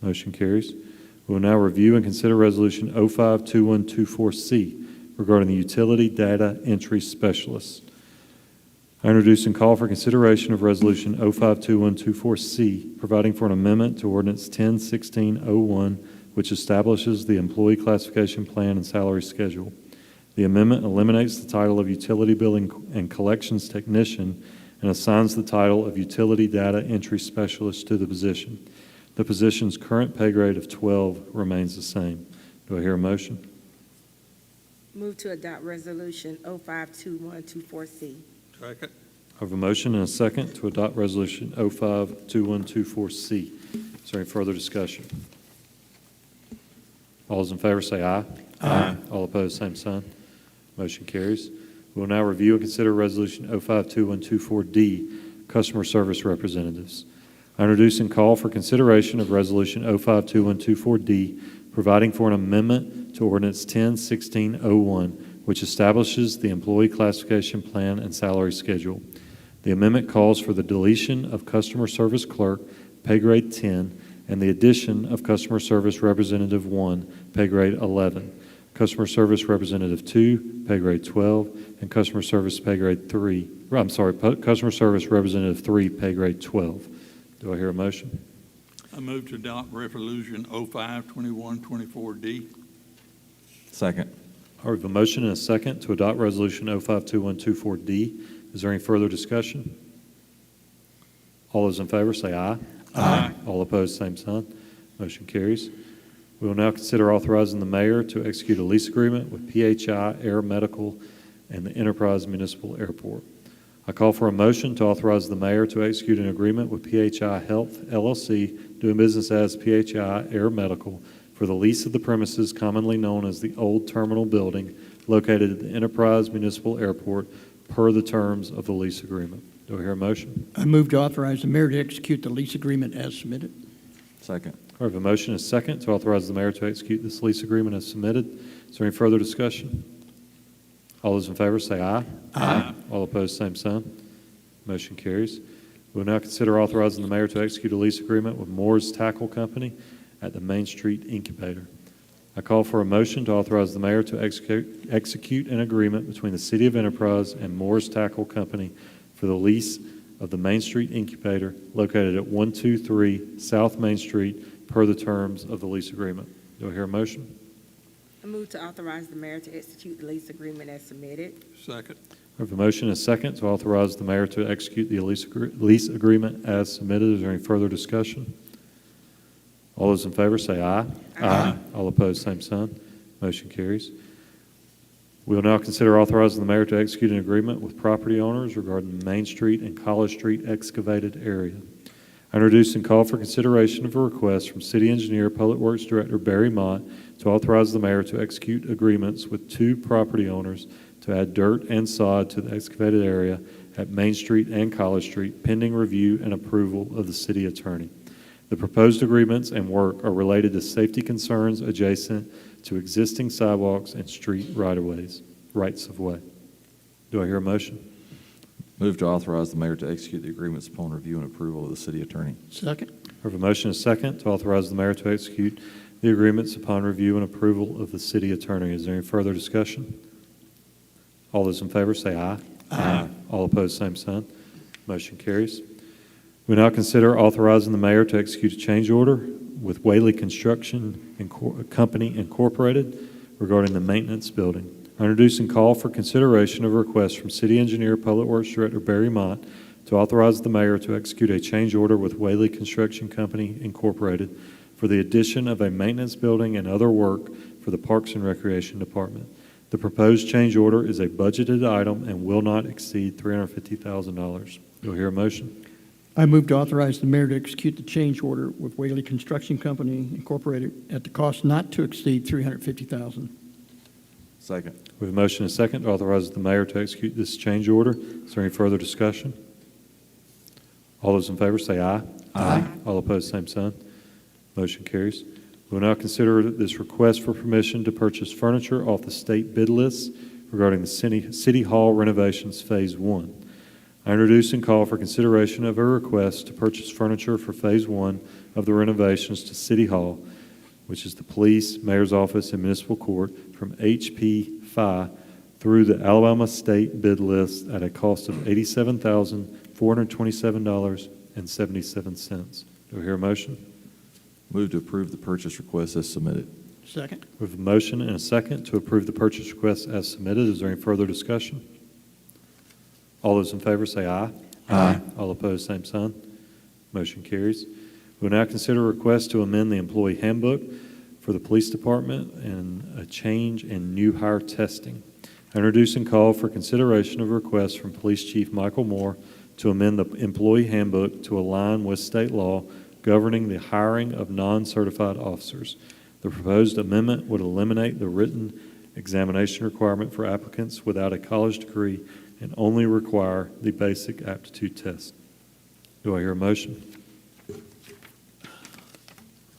Motion carries. We will now review and consider Resolution 052124C regarding the Utility Data Entry Specialist. I introduce and call for consideration of Resolution 052124C, providing for an amendment to Ordinance 101601, which establishes the employee classification plan and salary schedule. The amendment eliminates the title of Utility Billing and Collections Technician and assigns the title of Utility Data Entry Specialist to the position. The position's current pay grade of 12 remains the same. Do I hear a motion? Move to adopt Resolution 052124C. Second. I have a motion and a second to adopt Resolution 052124C. Is there any further discussion? All those in favor say aye. Aye. All opposed, same sign. Motion carries. We will now review and consider Resolution 052124D, Customer Service Representatives. I introduce and call for consideration of Resolution 052124D, providing for an amendment to Ordinance 101601, which establishes the employee classification plan and salary schedule. The amendment calls for the deletion of Customer Service Clerk, pay grade 10, and the addition of Customer Service Representative 1, pay grade 11, Customer Service Representative 2, pay grade 12, and Customer Service pay grade 3. Customer Service Representative 3, pay grade 12. Do I hear a motion? I move to adopt Resolution 052124D. Second. I have a motion and a second to adopt Resolution 052124D. Is there any further discussion? All those in favor say aye. Aye. All opposed, same sign. Motion carries. We will now consider authorizing the mayor to execute a lease agreement with PHI Air Medical and the Enterprise Municipal Airport. I call for a motion to authorize the mayor to execute an agreement with PHI Health LLC, doing business as PHI Air Medical, for the lease of the premises commonly known as the Old Terminal Building located at the Enterprise Municipal Airport per the terms of the lease agreement. Do I hear a motion? I move to authorize the mayor to execute the lease agreement as submitted. Second. I have a motion and a second to authorize the mayor to execute this lease agreement as submitted. Is there any further discussion? All those in favor say aye. Aye. All opposed, same sign. Motion carries. We will now consider authorizing the mayor to execute a lease agreement with Moore's Tackle Company at the Main Street Incubator. I call for a motion to authorize the mayor to execute an agreement between the City of Enterprise and Moore's Tackle Company for the lease of the Main Street Incubator located at 123 South Main Street per the terms of the lease agreement. Do I hear a motion? I move to authorize the mayor to execute the lease agreement as submitted. Second. I have a motion and a second to authorize the mayor to execute the lease agreement as submitted. Is there any further discussion? All those in favor say aye. Aye. All opposed, same sign. Motion carries. We will now consider authorizing the mayor to execute an agreement with property owners regarding the Main Street and College Street excavated area. I introduce and call for consideration of a request from City Engineer, Public Works Director Barry Mott to authorize the mayor to execute agreements with 2 property owners to add dirt and sod to the excavated area at Main Street and College Street, pending review and approval of the city attorney. The proposed agreements and work are related to safety concerns adjacent to existing sidewalks and street rights of way. Do I hear a motion? Move to authorize the mayor to execute the agreements upon review and approval of the city attorney. Second. I have a motion and a second to authorize the mayor to execute the agreements upon review and approval of the city attorney. Is there any further discussion? All those in favor say aye. Aye. All opposed, same sign. Motion carries. We now consider authorizing the mayor to execute a change order with Whaley Construction Company Incorporated regarding the maintenance building. I introduce and call for consideration of a request from City Engineer, Public Works Director Barry Mott to authorize the mayor to execute a change order with Whaley Construction Company Incorporated for the addition of a maintenance building and other work for the Parks and Recreation Department. The proposed change order is a budgeted item and will not exceed $350,000. Do I hear a motion? I move to authorize the mayor to execute the change order with Whaley Construction Company Incorporated at the cost not to exceed $350,000. Second. We have a motion and a second to authorize the mayor to execute this change order. Is there any further discussion? All those in favor say aye. Aye. All opposed, same sign. Motion carries. We will now consider this request for permission to purchase furniture off the state bid list regarding the City Hall renovations Phase 1. I introduce and call for consideration of a request to purchase furniture for Phase 1 of the renovations to City Hall, which is the police, mayor's office, and municipal court, from HP Phi through the Alabama State bid list at a cost of $87,427.77. Do I hear a motion? Move to approve the purchase request as submitted. Second. We have a motion and a second to approve the purchase request as submitted. Is there any further discussion? All those in favor say aye. Aye. All opposed, same sign. Motion carries. We will now consider a request to amend the employee handbook for the police department and a change in new hire testing. I introduce and call for consideration of a request from Police Chief Michael Moore to amend the employee handbook to align with state law governing the hiring of non-certified officers. The proposed amendment would eliminate the written examination requirement for applicants without a college degree and only require the basic aptitude test. Do I hear a motion?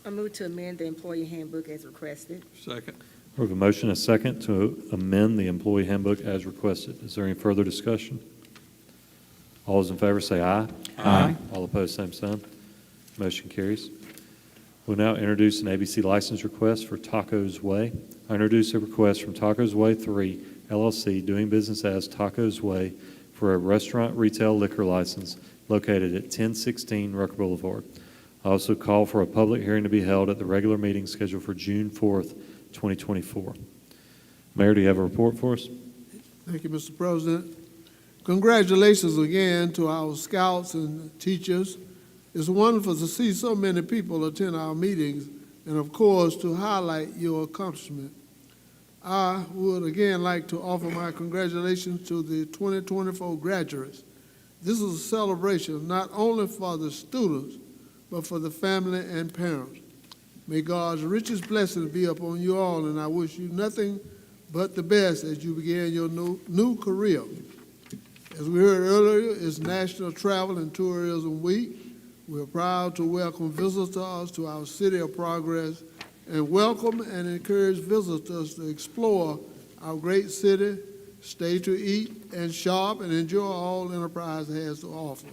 I move to amend the employee handbook as requested. Second. We have a motion and a second to amend the employee handbook as requested. Is there any further discussion? All those in favor say aye. Aye. All opposed, same sign. Motion carries. We'll now introduce an ABC license request for Tacos Way. I introduce a request from Tacos Way 3 LLC, doing business as Tacos Way, for a restaurant retail liquor license located at 1016 Rucker Boulevard. I also call for a public hearing to be held at the regular meeting scheduled for June 4th, 2024. Mayor, do you have a report for us? Thank you, Mr. President. Congratulations again to our scouts and teachers. It's wonderful to see so many people attend our meetings and, of course, to highlight your accomplishment. I would again like to offer my congratulations to the 2024 graduates. This is a celebration not only for the students, but for the family and parents. May God's richest blessings be upon you all, and I wish you nothing but the best as you begin your new career. As we heard earlier, it's National Travel and Tourism Week. We're proud to welcome visitors to our City of Progress and welcome and encourage visitors to explore our great city, stay to eat and shop, and enjoy all Enterprise has to offer.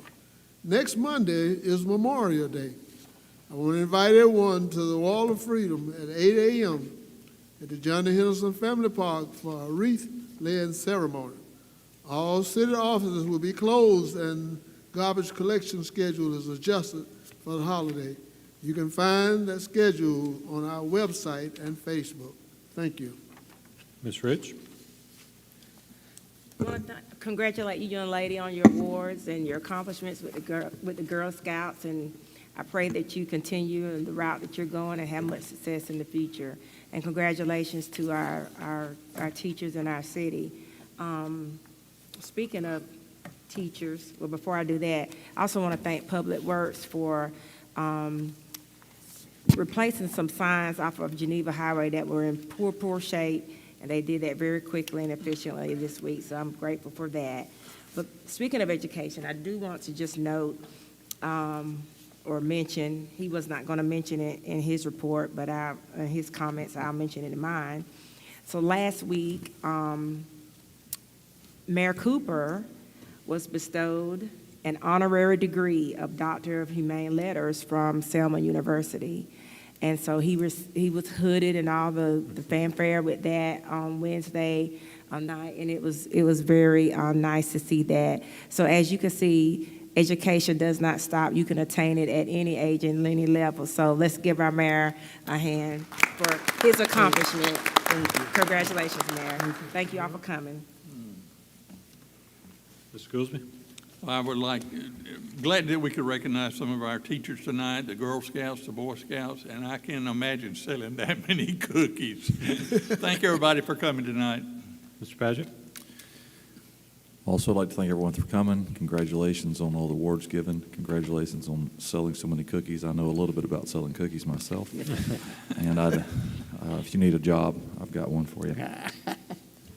Next Monday is Memorial Day. I want to invite everyone to the Wall of Freedom at 8 a.m. at the Johnny Henderson Family Park for a wreath-laying ceremony. All city offices will be closed and garbage collection schedule is adjusted for the holiday. You can find that schedule on our website and Facebook. Thank you. Ms. Rich? I want to congratulate you, young lady, on your awards and your accomplishments with the Girl Scouts, and I pray that you continue in the route that you're going and have much success in the future. And congratulations to our teachers in our city. Speaking of teachers, well, before I do that, I also want to thank Public Works for replacing some signs off of Geneva Highway that were in poor shape, and they did that very quickly and efficiently this week, so I'm grateful for that. But speaking of education, I do want to just note or mention, he was not going to mention it in his report, but in his comments, I'll mention it in mine. So last week, Mayor Cooper was bestowed an honorary degree of Doctor of Humane Letters from Selma University. And so he was hooded and all the fanfare with that on Wednesday night, and it was very nice to see that. So as you can see, education does not stop. You can attain it at any age and any level. So let's give our mayor a hand for his accomplishment. Congratulations, Mayor. Thank you all for coming. Mr. Goolsbee? I would like, glad that we could recognize some of our teachers tonight, the Girl Scouts, the Boy Scouts, and I can't imagine selling that many cookies. Thank everybody for coming tonight. Mr. Paget? Also, I'd like to thank everyone for coming. Congratulations on all the awards given. Congratulations on selling so many cookies. I know a little bit about selling cookies myself. And if you need a job, I've got one for you.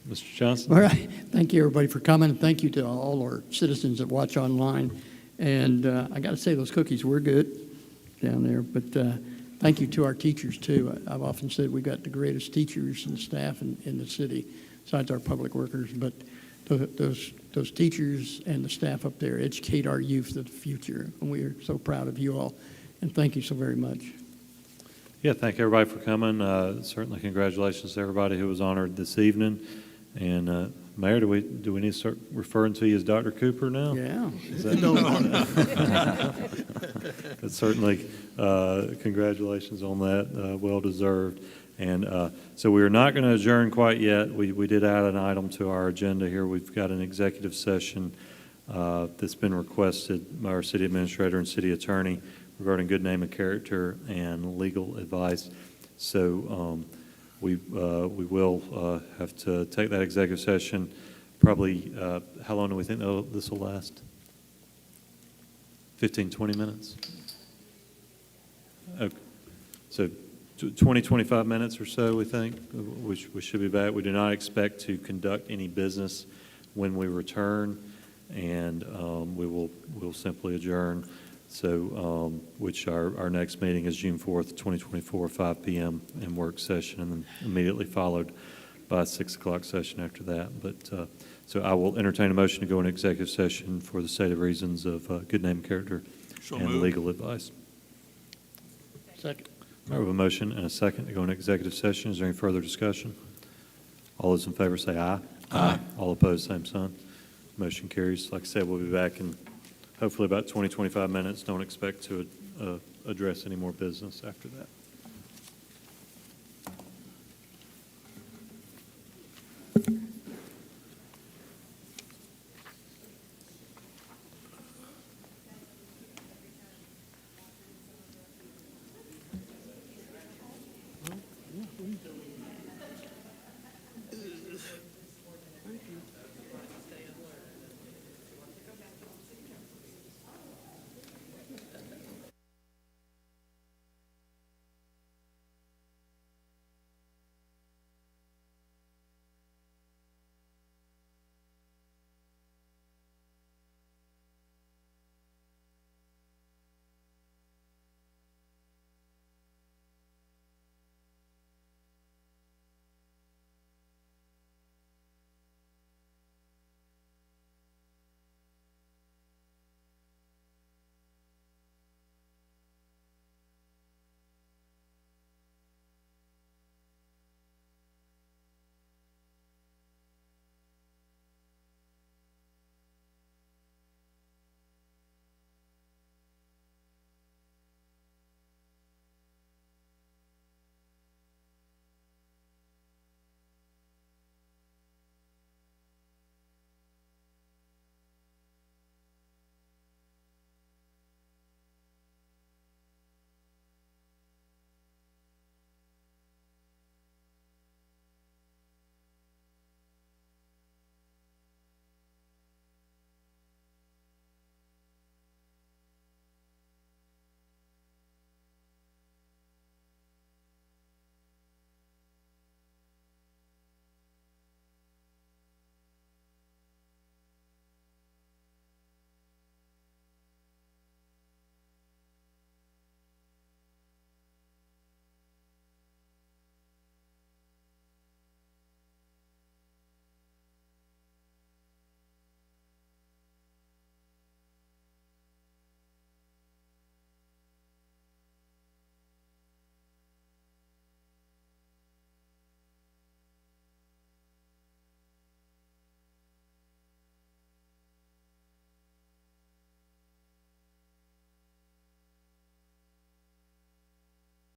Mr. Johnson? All right. Thank you, everybody, for coming, and thank you to all our citizens that watch online. And I got to say, those cookies were good down there, but thank you to our teachers, too. I've often said we've got the greatest teachers and staff in the city, besides our public workers, but those teachers and the staff up there educate our youth of the future, and we are so proud of you all, and thank you so very much. Yeah, thank everybody for coming. Certainly congratulations to everybody who was honored this evening. And Mayor, do we need to start referring to you as Dr. Cooper now? Yeah. Is that But certainly, congratulations on that. Well deserved. And so we are not going to adjourn quite yet. We did add an item to our agenda here. We've got an executive session that's been requested by our city administrator and city attorney regarding good name and character and legal advice. So we will have to take that executive session. Probably, how long do we think this will last? 15, 20 minutes? Okay. So 20, 25 minutes or so, we think. We should be back. We do not expect to conduct any business when we return, and we'll simply adjourn. So, which our next meeting is June 4th, 2024, 5 p.m. in work session, and then immediately followed by a 6 o'clock session after that. But so I will entertain a motion to go into executive session for the stated reasons of good name, character, So and moved. legal advice. Second. I have a motion and a second to go into executive session. Is there any further discussion? All those in favor say aye. Aye. All opposed, same sign. Motion carries. Like I said, we'll be back in hopefully about 20, 25 minutes. Don't expect to address any more business after that.